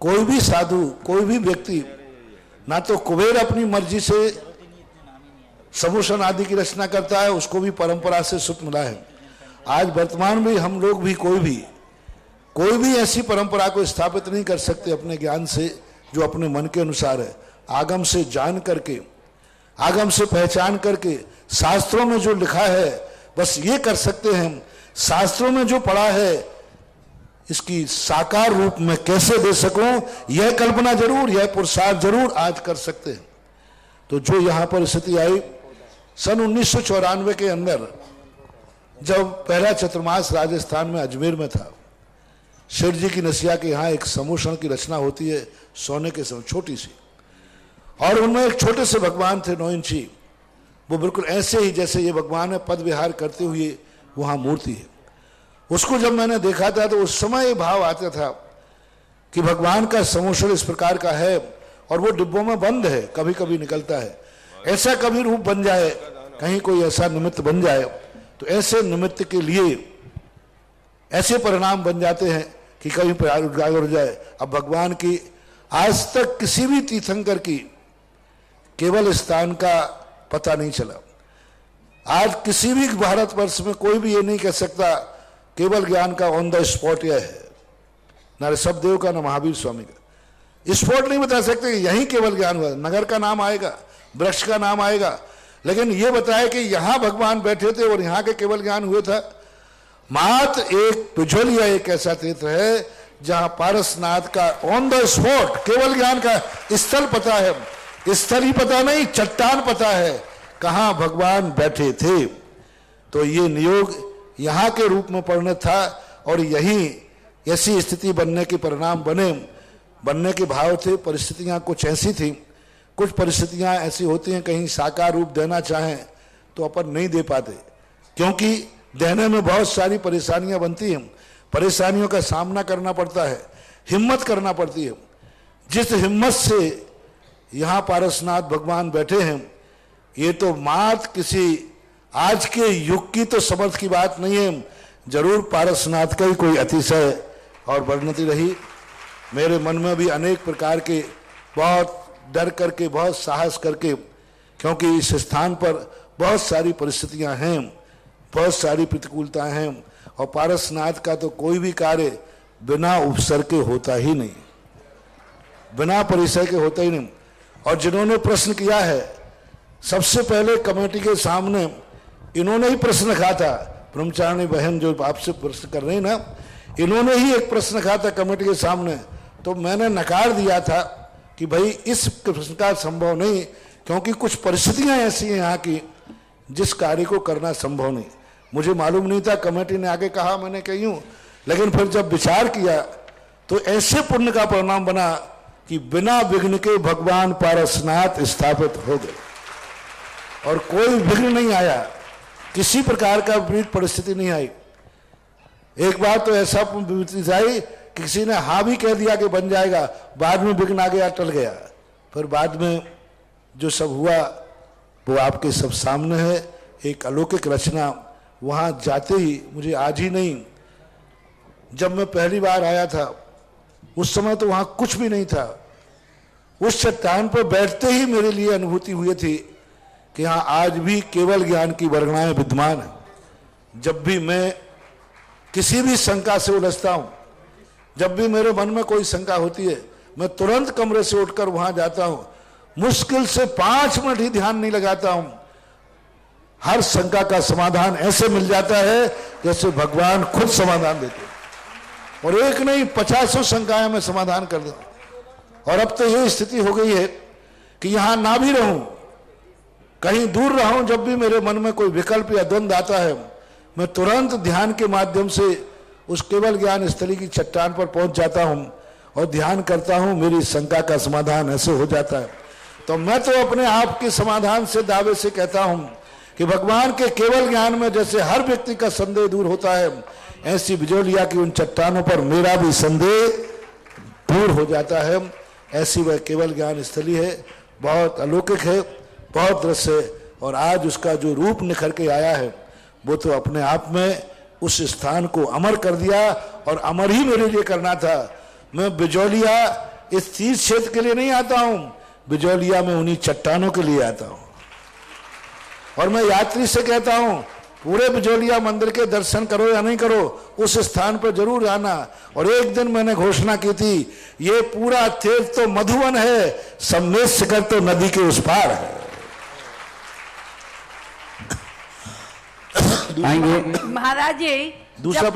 कोई भी साधु, कोई भी व्यक्ति, ना तो कुबेर अपनी मर्जी से समूषण आदि की रचना करता है, उसको भी परंपरा से सुख मिला है। आज वर्तमान में हम लोग भी कोई भी ऐसी परंपरा को स्थापित नहीं कर सकते अपने ज्ञान से जो अपने मन के अनुसार है। आगम से जान करके, आगम से पहचान करके, शास्त्रों में जो लिखा है बस ये कर सकते हैं। शास्त्रों में जो पढ़ा है इसकी साकार रूप में कैसे दे सकूं, यह कल्पना जरूर, यह पुरुषार्थ जरूर आज कर सकते हैं। तो जो यहां पर स्थिति आई सन 1994 के अंदर, जब पहला चतुर्मास राजस्थान में अजमेर में था, शेठ जी की नसिया के यहाँ एक समूषण की रचना होती है सोने के समय, छोटी सी, और उनमें एक छोटे से भगवान थे 9 इंची। वो बिल्कुल ऐसे ही जैसे ये भगवान है, पद विहार करते हुए वहां मूर्ति है। उसको जब मैंने देखा था तो उस समय ये भाव आता था कि भगवान का समूषण इस प्रकार का है और वो डिब्बों में बंद है, कभी कभी निकलता है। ऐसा कभी रूप बन जाए, कहीं कोई ऐसा निमित्त बन जाए, तो ऐसे निमित्त के लिए ऐसे परिणाम बन जाते हैं कि कहीं पर उजागर हो जाए। अब भगवान की आज तक किसी भी तीर्थंकर की केवल स्थान का पता नहीं चला। आज किसी भी भारतवर्ष में कोई भी ये नहीं कह सकता केवल ज्ञान का ऑन द स्पॉट यह है, ना ऋषभदेव का ना महावीर स्वामी का। स्पॉट नहीं बता सकते कि यहीं केवल ज्ञान हुआ। नगर का नाम आएगा, वृक्ष का नाम आएगा, लेकिन ये बताया कि यहां भगवान बैठे थे और यहां के केवल ज्ञान हुए था। मात्र एक पिझोलिया एक ऐसा तीर्थ है जहां पारसनाथ का ऑन द स्पॉट केवल ज्ञान का स्थल पता है। स्थल ही पता नहीं, चट्टान पता है कहां भगवान बैठे थे। तो ये नियोग यहां के रूप में परिणत था और यही ऐसी स्थिति बनने के परिणाम बनने के भाव थे। परिस्थितियां कुछ ऐसी थी, कुछ परिस्थितियां ऐसी होती हैं कहीं साकार रूप देना चाहें तो अपन नहीं दे पाते, क्योंकि देने में बहुत सारी परेशानियां बनती हैं। परेशानियों का सामना करना पड़ता है, हिम्मत करना पड़ती है। जिस हिम्मत से यहाँ पारसनाथ भगवान बैठे हैं, ये तो मात्र किसी आज के युग की तो समर्थ की बात नहीं है, जरूर पारसनाथ का ही कोई अतिशय और वर्णति रही। मेरे मन में भी अनेक प्रकार के बहुत डर करके, बहुत साहस करके, क्योंकि इस स्थान पर बहुत सारी परिस्थितियां हैं, बहुत सारी प्रतिकूलताएं हैं, और पारसनाथ का तो कोई भी कार्य बिना उपसर के होता ही नहीं, बिना परिचय के होता ही नहीं। और जिन्होंने प्रश्न किया है, सबसे पहले कमेटी के सामने इन्होंने ही प्रश्न रखा था। ब्रह्मचारिणी बहन जो आपसे प्रश्न कर रही है ना, इन्होंने ही एक प्रश्न रखा था कमेटी के सामने, तो मैंने नकार दिया था कि भाई इस प्रश्न का संभव नहीं, क्योंकि कुछ परिस्थितियां ऐसी हैं यहाँ की जिस कार्य को करना संभव नहीं। मुझे मालूम नहीं था, कमेटी ने आगे कहा, मैंने कही हूं, लेकिन फिर जब विचार किया तो ऐसे पुण्य का परिणाम बना कि बिना विघ्न के भगवान पारसनाथ स्थापित हो गए और कोई विघ्न नहीं आया, किसी प्रकार का विपरीत परिस्थिति नहीं आई। एक बार तो ऐसा विपरीत आई, किसी ने हाँ भी कह दिया कि बन जाएगा, बाद में विघ्न आ गया, टल गया। फिर बाद में जो सब हुआ वो आपके सब सामने है। एक अलौकिक रचना, वहां जाते ही मुझे आज ही नहीं, जब मैं पहली बार आया था उस समय तो वहां कुछ भी नहीं था। उस चट्टान पर बैठते ही मेरे लिए अनुभूति हुई थी कि हाँ आज भी केवल ज्ञान की वर्णनाएं विद्यमान है। जब भी मैं किसी भी शंका से उलझता हूं, जब भी मेरे मन में कोई शंका होती है, मैं तुरंत कमरे से उठकर वहां जाता हूं। मुश्किल से 5 मिनट ही ध्यान नहीं लगाता हूं, हर शंका का समाधान ऐसे मिल जाता है जैसे भगवान खुद समाधान देते हैं। और एक नहीं 50 शंकाएं मैं समाधान कर देता हूं। और अब तो ये स्थिति हो गई है कि यहां ना भी रहूं, कहीं दूर रहूं, जब भी मेरे मन में कोई विकल्प या द्वंद आता है, मैं तुरंत ध्यान के माध्यम से उस केवल ज्ञान स्थली की चट्टान पर पहुंच जाता हूं और ध्यान करता हूं, मेरी शंका का समाधान ऐसे हो जाता है। तो मैं तो अपने आप के समाधान से, दावे से कहता हूं कि भगवान के केवल ज्ञान में जैसे हर व्यक्ति का संदेह दूर होता है, ऐसी बिजोलिया की उन चट्टानों पर मेरा भी संदेह दूर हो जाता है। ऐसी वह केवल ज्ञान स्थली है, बहुत अलौकिक है, बहुत दृश्य है। और आज उसका जो रूप निखर के आया है वो तो अपने आप में उस स्थान को अमर कर दिया, और अमर ही मेरे लिए करना था। मैं बिजौलिया इस तीर्थ क्षेत्र के लिए नहीं आता हूं, बिजौलिया में उन्हीं चट्टानों के लिए आता हूं। और मैं यात्री से कहता हूं, पूरे बिजौलिया मंदिर के दर्शन करो या नहीं करो, उस स्थान पर जरूर आना। और एक दिन मैंने घोषणा की थी, ये पूरा तीर्थ तो मधुवन है, सम्मेद शिखर तो नदी के उस पार है। महाराज जी, दूसरा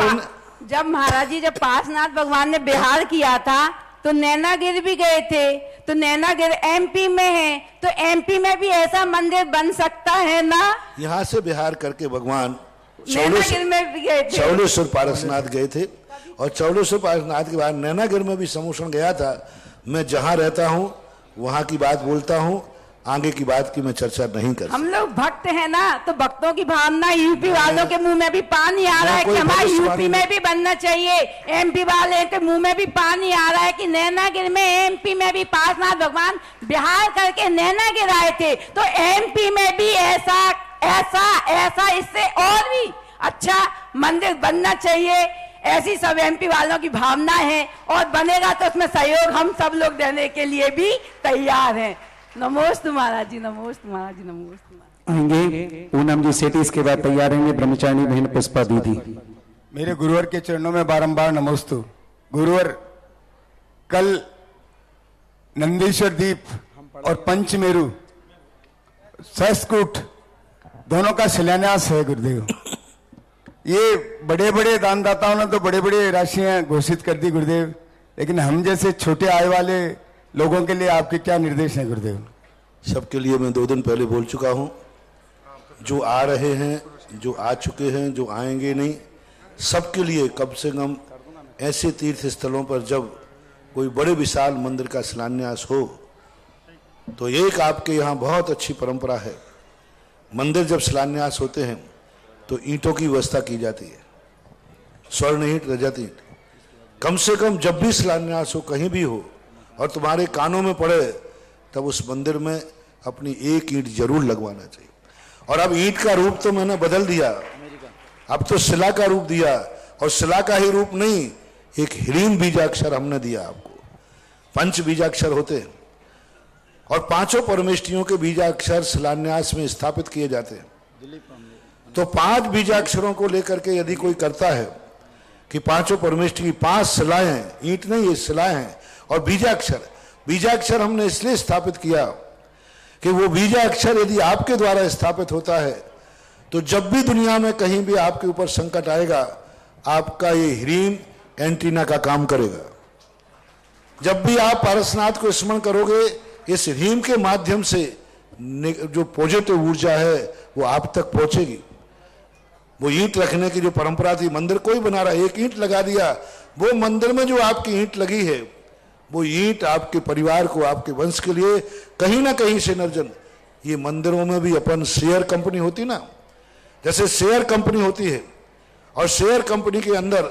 जब महाराज जी जब पार्श्वनाथ भगवान ने बिहार किया था तो नैनागिरी भी गए थे, तो नैनागिरी एमपी में है, तो एमपी में भी ऐसा मंदिर बन सकता है ना? यहाँ से बिहार करके भगवान नैनागिरी में भी गए थे, चौलेश्वर पारसनाथ गए थे, और चौलेश्वर पारसनाथ के बाद नैनागिरी में भी सम्मोहन गया था। मैं जहाँ रहता हूँ वहाँ की बात बोलता हूँ, आगे की बात की मैं चर्चा नहीं कर। हम लोग भक्त हैं ना, तो भक्तों की भावना, यूपी वालों के मुंह में भी पानी आ रहा है कि हमारे यूपी में भी बनना चाहिए, एमपी वाले के मुंह में भी पानी आ रहा है कि नैनागिरी में, एमपी में भी पार्श्वनाथ भगवान बिहार करके नैनागिरी आए थे, तो एमपी में भी ऐसा ऐसा ऐसा इससे और भी अच्छा मंदिर बनना चाहिए। ऐसी सब एमपी वालों की भावना है, और बनेगा तो उसमें सहयोग हम सब लोग देने के लिए भी तैयार हैं। नमोस्तु महाराज जी, नमोस्तु महाराज जी, नमोस्तु महाराज। आएंगे पूनम जी सेठी, इसके बाद तैयार रहेंगे ब्रह्मचारिणी बहन पुष्पा दीदी। मेरे गुरुवर के चरणों में बारंबार नमोस्तु। गुरुवर, कल नंदीश्वर दीप और पंचमेरु सहस्त्रकूट दोनों का शिलान्यास है गुरुदेव। ये बड़े बड़े दानदाताओं ने तो बड़े बड़े राशियां घोषित कर दी गुरुदेव, लेकिन हम जैसे छोटे आय वाले लोगों के लिए आपके क्या निर्देश हैं गुरुदेव? सबके लिए मैं 2 दिन पहले बोल चुका हूं, जो आ रहे हैं, जो आ चुके हैं, जो आएंगे नहीं, सबके लिए कम से कम ऐसे तीर्थ स्थलों पर जब कोई बड़े विशाल मंदिर का शिलान्यास हो, तो एक आपके यहाँ बहुत अच्छी परंपरा है, मंदिर जब शिलान्यास होते हैं तो ईंटों की व्यवस्था की जाती है, स्वर्ण ईंट, रजत ईंट। कम से कम जब भी शिलान्यास हो, कहीं भी हो, और तुम्हारे कानों में पड़े, तब उस मंदिर में अपनी एक ईंट जरूर लगवाना चाहिए। और अब ईंट का रूप तो मैंने बदल दिया, अब तो शिला का रूप दिया, और शिला का ही रूप नहीं, एक ह्रीम बीजाक्षर हमने दिया आपको। 5 बीजाक्षर होते हैं, और 5 परमेष्ठियों के बीजाक्षर शिलान्यास में स्थापित किए जाते हैं। तो 5 बीजाक्षरों को लेकर के यदि कोई करता है कि 5 परमेष्ठि की 5 शिलाएं, ईंट नहीं ये शिलाएं हैं, और बीजाक्षर हमने इसलिए स्थापित किया कि वो बीजाक्षर यदि आपके द्वारा स्थापित होता है, तो जब भी दुनिया में कहीं भी आपके ऊपर संकट आएगा, आपका ये ह्रीम एंटीना का काम करेगा। जब भी आप पारसनाथ को स्मरण करोगे, इस ह्रीम के माध्यम से जो पॉजिटिव ऊर्जा है वो आप तक पहुंचेगी। वो ईंट रखने की जो परंपरा थी, मंदिर कोई बना रहा है, एक ईंट लगा दिया, वो मंदिर में जो आपकी ईंट लगी है, वो ईंट आपके परिवार को, आपके वंश के लिए कहीं ना कहीं से नर्जन। ये मंदिरों में भी अपन शेयर कंपनी होती ना, जैसे शेयर कंपनी होती है, और शेयर कंपनी के अंदर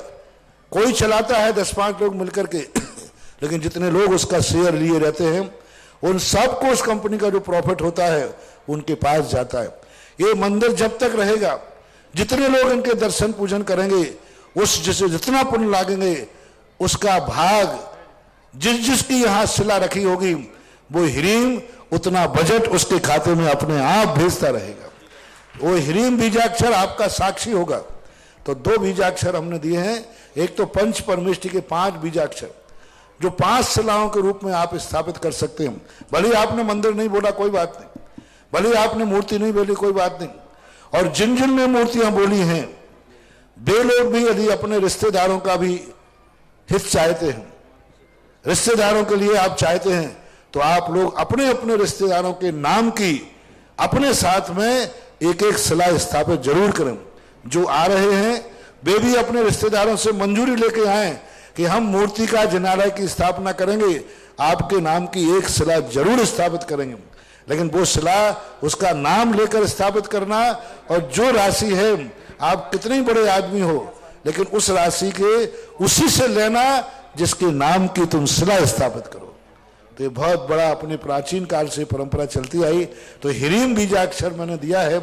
कोई चलाता है 10-5 लोग मिलकर के लेकिन जितने लोग उसका शेयर लिए रहते हैं, उन सबको उस कंपनी का जो प्रॉफिट होता है उनके पास जाता है। ये मंदिर जब तक रहेगा, जितने लोग इनके दर्शन पूजन करेंगे, उस जिसे जितना पुण्य लागेंगे, उसका भाग जिसकी यहाँ शिला रखी होगी, वो ह्रीम उतना बजट उसके खाते में अपने आप भेजता रहेगा। वो ह्रीम बीजाक्षर आपका साक्षी होगा। तो 2 बीजाक्षर हमने दिए हैं, एक तो पंच परमेष्ठि के 5 बीजाक्षर, जो 5 शिलाओं के रूप में आप स्थापित कर सकते हैं। भले आपने मंदिर नहीं बोला कोई बात नहीं, भले आपने मूर्ति नहीं बोली कोई बात नहीं, और जिन जिन ने मूर्तियां बोली हैं, वे लोग भी यदि अपने रिश्तेदारों का भी हित चाहते हैं, रिश्तेदारों के लिए आप चाहते हैं, तो आप लोग अपने अपने रिश्तेदारों के नाम की अपने साथ में एक एक शिला स्थापित जरूर करें। जो आ रहे हैं वे भी अपने रिश्तेदारों से मंजूरी लेके आए कि हम मूर्ति का जिनालय की स्थापना करेंगे, आपके नाम की एक शिला जरूर स्थापित करेंगे। लेकिन वो शिला उसका नाम लेकर स्थापित करना, और जो राशि है, आप कितने बड़े आदमी हो, लेकिन उस राशि के उसी से लेना, जिसके नाम की तुम शिला स्थापित करो। तो ये बहुत बड़ा अपने प्राचीन काल से परंपरा चलती आई। तो ह्रीम बीजाक्षर मैंने दिया है।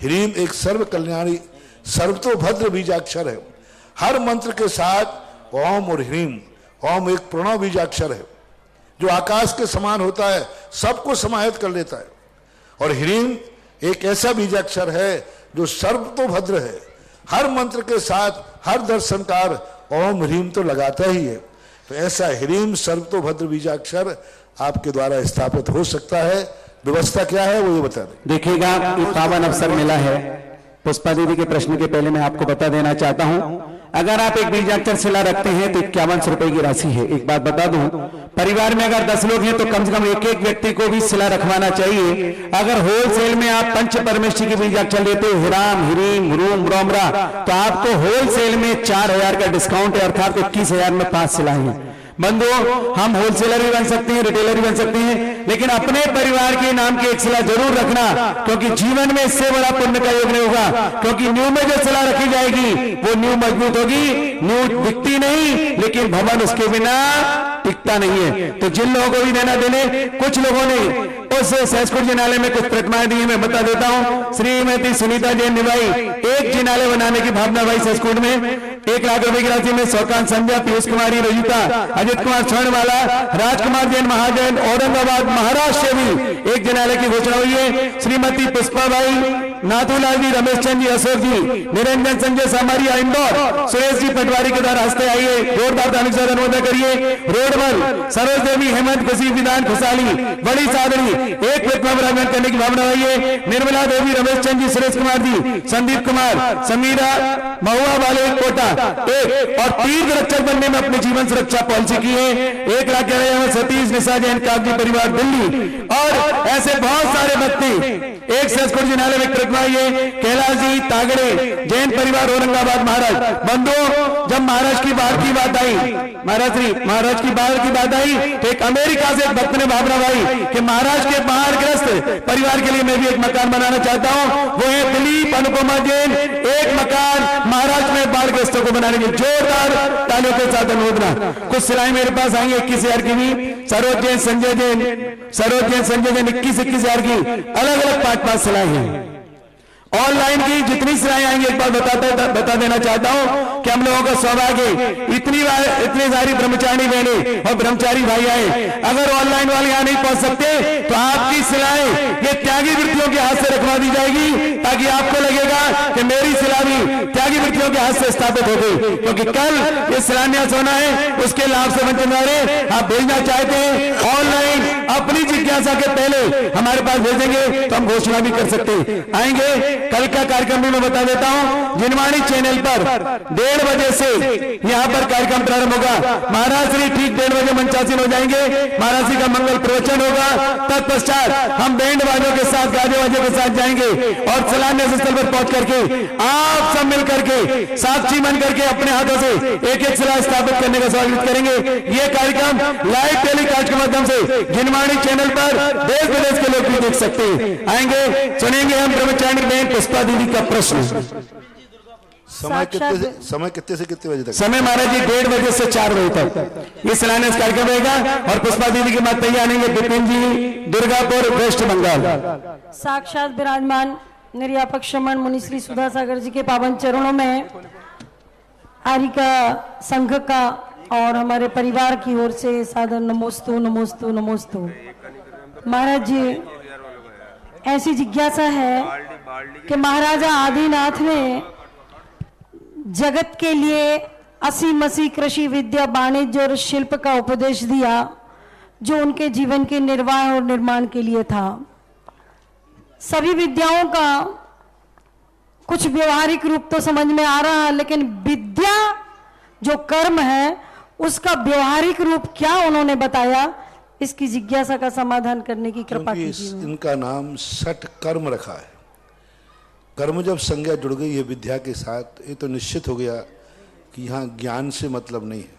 ह्रीम एक सर्व कल्याणी सर्वतोभद्र बीजाक्षर है। हर मंत्र के साथ ओम और ह्रीम, ओम एक प्रणव बीजाक्षर है जो आकाश के समान होता है, सबको समाहित कर लेता है। और ह्रीम एक ऐसा बीजाक्षर है जो सर्वतोभद्र है। हर मंत्र के साथ हर दर्शनकार ओम ह्रीम तो लगाता ही है। तो ऐसा ह्रीम सर्वतोभद्र बीजाक्षर आपके द्वारा स्थापित हो सकता है। व्यवस्था क्या है वो ये बता दें। देखिएगा, ये पावन अवसर मिला है। पुष्पा दीदी के प्रश्न के पहले मैं आपको बता देना चाहता हूं, अगर आप एक बीजाक्षर शिला रखते हैं तो 51 रुपए की राशि है। एक बात बता दूं, परिवार में अगर 10 लोग हैं तो कम से कम एक एक व्यक्ति को भी शिला रखवाना चाहिए। अगर होलसेल में आप पंच परमेश्वरी की बीजाक्षर लेते हो, हिराम, हिरीम, ह्रूम, ब्रोमरा, तो आपको होलसेल में 4000 का डिस्काउंट है, अर्थात 21,000 में 5 शिलाएं हैं। बंधुओं, हम होलसेलर भी बन सकते हैं, रिटेलर भी बन सकते हैं, लेकिन अपने परिवार के नाम की एक शिला जरूर रखना, क्योंकि जीवन में इससे बड़ा पुण्य का योग नहीं होगा। क्योंकि न्यू में जो शिला रखी जाएगी वो न्यू मजबूत होगी। न्यू दिखती नहीं, लेकिन भवन उसके बिना टिकता नहीं है। तो जिन लोगों को भी देना देने, कुछ लोगों ने उस सहसकुट जिनालय में कुछ प्रतिमाएं दी, मैं बता देता हूं। श्रीमती सुनीता जैन निभाई एक जिनालय बनाने की भावना भाई सहसकुट में 1 लाख रुपए की राशि में सौकान संध्या, पीयूष कुमारी रजिता, अजित कुमार स्वर्णवाला, राजकुमार जैन महाजन औरंगाबाद महाराष्ट्र से भी एक जिनालय की घोषणा हुई है। श्रीमती पुष्पा भाई, नाथूलाल जी, रमेश चंद जी, अशोक जी, निरंजन संजय सामरिया इंदौर, सुरेश जी पटवारी के द्वारा हस्ते आइए, जोरदार ताली से अनुमोदन करिए। रोडमल सरोज देवी, हेमंत खुशी, विधान खुशहाली, बड़ी साधनी एक प्रतिमा विराजमान करने की भावना हुई है। निर्मला देवी, रमेश चंद जी, सुरेश कुमार जी, संदीप कुमार, समीरा महुआ वाले कोटा एक और तीर्थ रक्षक बनने में अपने जीवन सुरक्षा पॉलिसी की है। 1 लाख कह रहे हैं सतीश निशा जैन कागजी परिवार दिल्ली, और ऐसे बहुत सारे व्यक्ति एक सहसकुट जिनालय में प्रतिमा ये कैलाश जी तागड़े जैन परिवार औरंगाबाद महाराज। बंधुओं, जब महाराज की बाहर की बात आई, महाराज की बाहर की बात आई तो एक अमेरिका से एक भक्त ने भावना भाई कि महाराज के बाहर ग्रस्त परिवार के लिए मैं भी एक मकान बनाना चाहता हूं। वो है दिलीप अनुपमा जैन, एक मकान महाराष्ट्र में बाढ़ ग्रस्तों को बनाने के जोरदार तालियों के साथ अनुमोदना। कुछ सिलाएं मेरे पास आएंगे 21,000 की भी। सरोज जैन संजय जैन 21,000 की अलग अलग 5-5 सिलाएं हैं। ऑनलाइन की जितनी सिलाएं आएंगी एक बार बता देना चाहता हूं कि हम लोगों का सौभाग्य इतनी सारी ब्रह्मचारी बहनें और ब्रह्मचारी भाई आए। अगर ऑनलाइन वाले यहाँ नहीं पहुंच सकते तो आपकी सिलाएं ये त्यागी वृत्तियों के हाथ से रखवा दी जाएगी, ताकि आपको लगेगा कि मेरी सिला भी त्यागी वृत्तियों के हाथ से स्थापित हो गई। क्योंकि कल ये शिलान्यास होना है, उसके लाभ से वंचित वाले आप भेजना चाहते हैं ऑनलाइन अपनी जिज्ञासा के पहले हमारे पास भेजेंगे तो हम घोषणा भी कर सकते हैं। आएंगे कल का कार्यक्रम भी मैं बता देता हूं, जिनवाणी चैनल पर 1:30 बजे से यहां पर कार्यक्रम प्रारंभ होगा। महाराज श्री ठीक 1:30 बजे मंचासीन हो जाएंगे, महाराज श्री का मंगल प्रवचन होगा। तत्पश्चात हम बैंड बाजों के साथ, गाजे बाजों के साथ जाएंगे और शिलान्यास स्थल पर पहुंच करके आप सब मिल करके साक्षी बन करके अपने हाथों से एक एक शिला स्थापित करने का स्वागत करेंगे। ये कार्यक्रम लाइव टेलीकास्ट के माध्यम से जिनवाणी चैनल पर देश विदेश के लोग भी देख सकते हैं। आएंगे, सुनेंगे हम ब्रह्मचारिणी बहन पुष्पा दीदी का प्रश्न। समय कितने से कितने बजे तक? समय महाराज जी 1:30 बजे से 4 बजे तक ये शिलान्यास कार्यक्रम रहेगा। और पुष्पा दीदी के बाद तैयार आएंगे विपिन जी, दुर्गापुर, वेस्ट बंगाल। साक्षात विराजमान निर्यापक श्रमण मुनि श्री सुधा सागर जी के पावन चरणों में आरिका संघ का और हमारे परिवार की ओर से सादर नमोस्तु नमोस्तु नमोस्तु। महाराज जी, ऐसी जिज्ञासा है कि महाराजा आदिनाथ ने जगत के लिए असी मसी कृषि विद्या, वाणिज्य और शिल्प का उपदेश दिया, जो उनके जीवन के निर्वाह और निर्माण के लिए था। सभी विद्याओं का कुछ व्यवहारिक रूप तो समझ में आ रहा है, लेकिन विद्या जो कर्म है उसका व्यवहारिक रूप क्या उन्होंने बताया, इसकी जिज्ञासा का समाधान करने की कृपा कीजिए। इनका नाम सठ कर्म रखा है। कर्म जब संज्ञा जुड़ गई है विद्या के साथ, ये तो निश्चित हो गया कि यहाँ ज्ञान से मतलब नहीं है,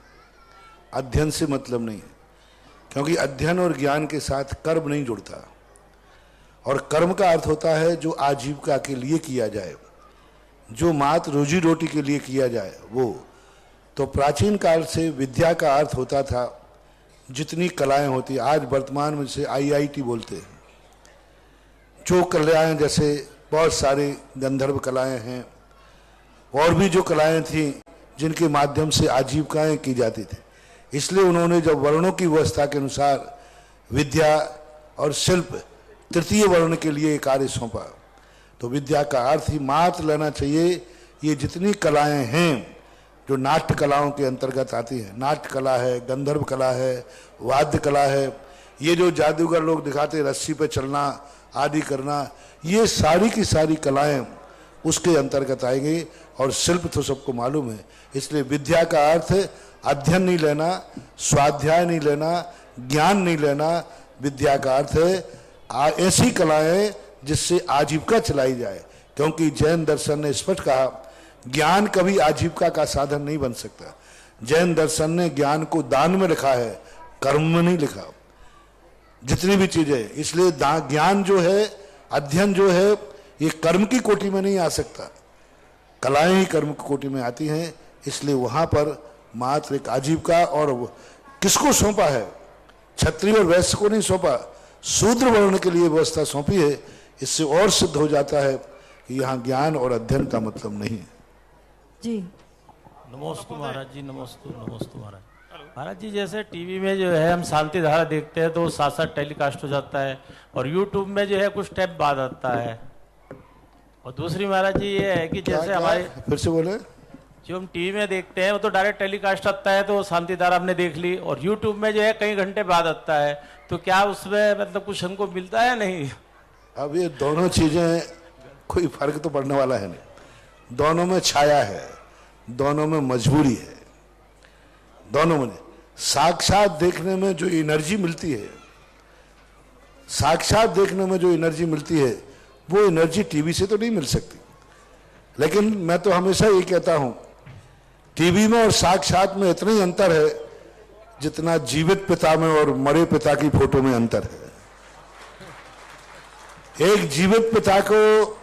अध्ययन से मतलब नहीं है। क्योंकि अध्ययन और ज्ञान के साथ कर्म नहीं जुड़ता। और कर्म का अर्थ होता है जो आजीविका के लिए किया जाए, जो मात्र रोजी रोटी के लिए किया जाए वो। तो प्राचीन काल से विद्या का अर्थ होता था जितनी कलाएं होती, आज वर्तमान में से IIT बोलते हैं। जो कलाएं, जैसे बहुत सारी गंधर्व कलाएं हैं और भी जो कलाएं थी जिनके माध्यम से आजीविकाएं की जाती थी, इसलिए उन्होंने जब वर्णों की व्यवस्था के अनुसार विद्या और शिल्प तृतीय वर्ण के लिए कार्य सौंपा। तो विद्या का अर्थ ही मात्र लेना चाहिए ये जितनी कलाएं हैं जो नाट्य कलाओं के अंतर्गत आती हैं। नाट्य कला है, गंधर्व कला है, वाद्य कला है, ये जो जादूगर लोग दिखाते रस्सी पे चलना आदि करना, ये सारी की सारी कलाएं उसके अंतर्गत आएंगी। और शिल्प तो सबको मालूम है। इसलिए विद्या का अर्थ अध्ययन नहीं लेना, स्वाध्याय नहीं लेना, ज्ञान नहीं लेना। विद्या का अर्थ है ऐसी कलाएं जिससे आजीविका चलाई जाए, क्योंकि जैन दर्शन ने स्पष्ट कहा ज्ञान कभी आजीविका का साधन नहीं बन सकता। जैन दर्शन ने ज्ञान को दान में लिखा है, कर्म में नहीं लिखा, जितनी भी चीजें। इसलिए ज्ञान जो है, अध्ययन जो है, ये कर्म की कोटि में नहीं आ सकता, कलाएं ही कर्म की कोटि में आती हैं। इसलिए वहां पर मात्र एक आजीविका, और किसको सौंपा है? क्षत्रिय और वैश्य को नहीं सौंपा, शूद्र वर्ण के लिए व्यवस्था सौंपी है। इससे और सिद्ध हो जाता है कि यहाँ ज्ञान और अध्ययन का मतलब नहीं है। जी नमोस्तु महाराज जी, नमोस्तु नमोस्तु महाराज। महाराज जी, जैसे टीवी में जो है हम शांति धारा देखते हैं तो साथ साथ टेलीकास्ट हो जाता है, और यूट्यूब में जो है कुछ स्टेप बाद आता है। और दूसरी महाराज जी ये है कि जैसे हमारे, फिर से बोले, जो हम टीवी में देखते हैं वो तो डायरेक्ट टेलीकास्ट आता है, तो शांति धारा हमने देख ली, और यूट्यूब में जो है कई घंटे बाद आता है, तो क्या उसमें मतलब कुछ हमको मिलता है नहीं? अब ये दोनों चीजें कोई फर्क तो पड़ने वाला है नहीं। दोनों में छाया है, दोनों में मजबूरी है, दोनों में। साक्षात देखने में जो एनर्जी मिलती है, साक्षात देखने में जो एनर्जी मिलती है, वो एनर्जी टीवी से तो नहीं मिल सकती। लेकिन मैं तो हमेशा ये कहता हूं, टीवी में और साक्षात में इतना ही अंतर है जितना जीवित पिता में और मरे पिता की फोटो में अंतर है। एक जीवित पिता को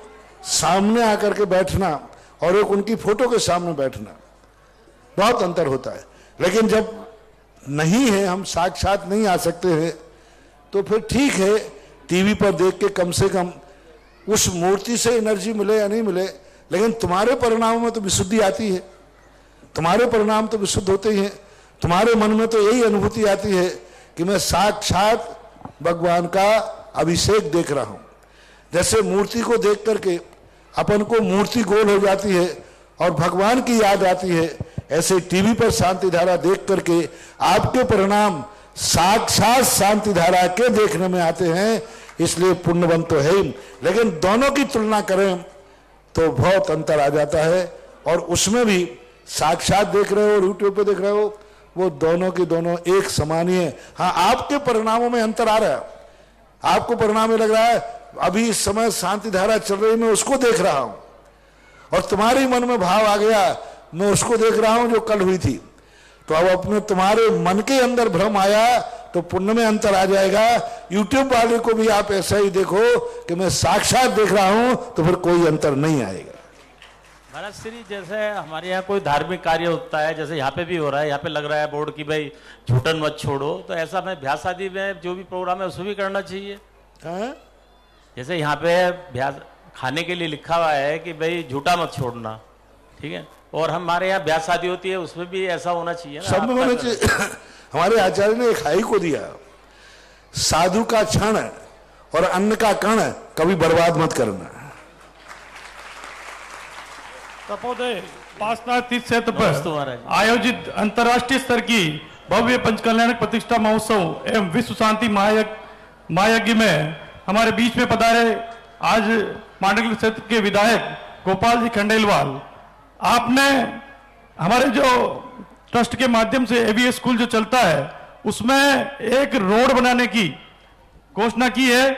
सामने आकर के बैठना और एक उनकी फोटो के सामने बैठना, बहुत अंतर होता है। लेकिन जब नहीं है, हम साक्षात नहीं आ सकते हैं, तो फिर ठीक है, टीवी पर देख के कम से कम उस मूर्ति से एनर्जी मिले या नहीं मिले, लेकिन तुम्हारे परिणामों में तो विशुद्धि आती है, तुम्हारे परिणाम तो विशुद्ध होते ही हैं। तुम्हारे मन में तो यही अनुभूति आती है कि मैं साक्षात भगवान का अभिषेक देख रहा हूं। जैसे मूर्ति को देख करके अपन को मूर्ति गोल हो जाती है और भगवान की याद आती है, ऐसे टीवी पर शांति धारा देख करके आपके परिणाम साक्षात शांति धारा के देखने में आते हैं। इसलिए पुण्यवंत तो है ही, लेकिन दोनों की तुलना करें तो बहुत अंतर आ जाता है। और उसमें भी साक्षात देख रहे हो, यूट्यूब पे देख रहे हो, वो दोनों की दोनों एक समान ही है। हाँ, आपके परिणामों में अंतर आ रहा है, आपको परिणाम में लग रहा है अभी इस समय शांति धारा चल रही, मैं उसको देख रहा हूं, और तुम्हारे मन में भाव आ गया मैं उसको देख रहा हूं जो कल हुई थी। तो अब अपने तुम्हारे मन के अंदर भ्रम आया तो पुण्य में अंतर आ जाएगा। यूट्यूब वाले को भी आप ऐसा ही देखो कि मैं साक्षात देख रहा हूं, तो फिर कोई अंतर नहीं आएगा। महाराज श्री, जैसे हमारे यहाँ कोई धार्मिक कार्य होता है, जैसे यहाँ पे भी हो रहा है, यहाँ पे लग रहा है बोर्ड की भाई झूठन मत छोड़ो, तो ऐसा मैं ब्याह शादी में जो भी प्रोग्राम है उसको भी करना चाहिए। जैसे यहाँ पे ब्याह खाने के लिए लिखा हुआ है कि भाई झूठा मत छोड़ना, ठीक है, और हमारे यहाँ ब्याह शादी होती है उसमें भी ऐसा होना चाहिए ना? सब में होना चाहिए। हमारे आचार्य ने एक हाई को दिया, साधु का क्षण और अन्न का कण कभी बर्बाद मत करना। तपोदय पासनाथ तीर्थ क्षेत्र पर आयोजित अंतर्राष्ट्रीय स्तर की भव्य पंचकल्याणक प्रतिष्ठा महोत्सव एवं विश्व शांति महायज्ञ में हमारे बीच में पधारे आज मांडलिक क्षेत्र के विधायक गोपाल जी खंडेलवाल, आपने हमारे जो ट्रस्ट के माध्यम से एबीएस स्कूल जो चलता है उसमें एक रोड बनाने की घोषणा की है।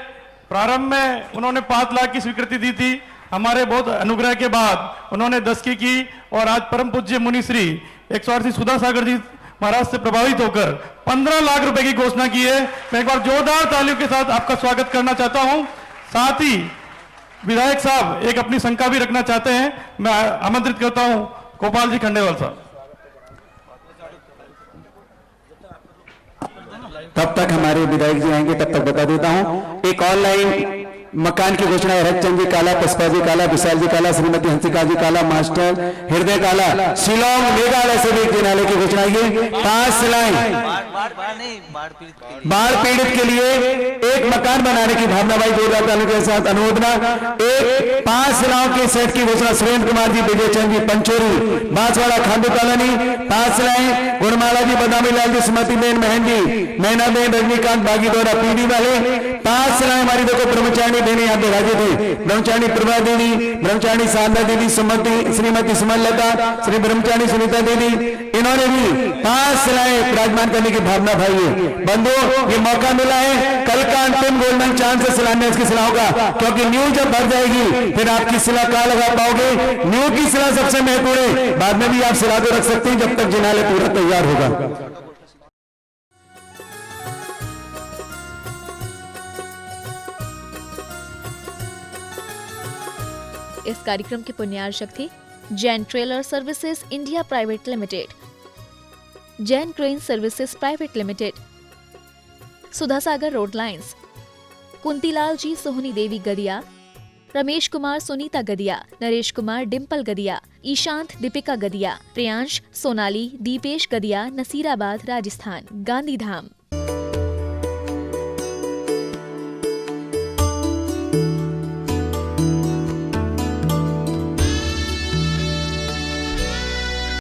प्रारंभ में उन्होंने 5 लाख की स्वीकृति दी थी, हमारे बहुत अनुग्रह के बाद उन्होंने 10 की और आज परम पूज्य मुनि श्री 108 सुधा सागर जी महाराज से प्रभावित होकर 15 लाख रुपए की घोषणा की है। मैं एक बार जोरदार तालियों के साथ आपका स्वागत करना चाहता हूं। साथ ही विधायक साहब एक अपनी शंका भी रखना चाहते हैं, मैं आमंत्रित करता हूं गोपाल जी खंडेवाल साहब। तब तक हमारे विधायक जी आएंगे, तब तक बता देता हूं। एक ऑनलाइन मकान की घोषणा है। रखचंद जी काला, पुष्पा जी काला, विशाल जी काला, श्रीमती हंसिका जी काला, मास्टर हृदय काला, शिलोंग मेघालय से भी जिनाले की घोषणा। ये 5 शिलाएं बाढ़ पीड़ित के लिए एक मकान बनाने की भावना भाई जोरदार ताली के साथ अनुमोदना। एक 5 शिलाओं के सेट की घोषणा सुरेंद्र कुमार जी, विजय चंद जी पंचोरी, बांसवाड़ा खांडू कॉलोनी। 5 शिलाएं गुणमाला जी, बदामी लाल जी, सुमति बेन मेहंदी, मैना बेन, रजनीकांत बागी द्वारा पीडी वाले। 5 शिलाएं हमारी देखो ब्रह्मचारिणी देने यहाँ पे हाजिर थी। ब्रह्मचारिणी प्रभा दीदी, ब्रह्मचारिणी शारदा दीदी, सुमति श्रीमती सुमन लता, श्री ब्रह्मचारिणी सुनीता दीदी, इन्होंने भी 5 शिलाएं विराजमान करने की भावना भाई है। बंधुओं ये मौका मिला है कल का अंतिम गोल्डन चांस है शिलान्यास की शिलाओं का, क्योंकि न्यू जब भर जाएगी फिर आपकी शिला कहाँ लगा पाओगे। न्यू की शिला सबसे महत्वपूर्ण है, बाद में भी आप शिला तो रख सकते हैं जब तक जिनालय पूरा तैयार होगा। इस कार्यक्रम के पुण्यार्चक थे Jain trailer services India private limited, Jain crane services private limited, Sudha Sagar road lines, Kuntilal ji Sohni Devi Gadiya, Ramesh Kumar Sunita Gadiya, Naresh Kumar Dimple Gadiya, Ishant Deepika Gadiya, Priyansh Sonali Deepesh Gadiya, Nasirabad Rajasthan, Gandhidham.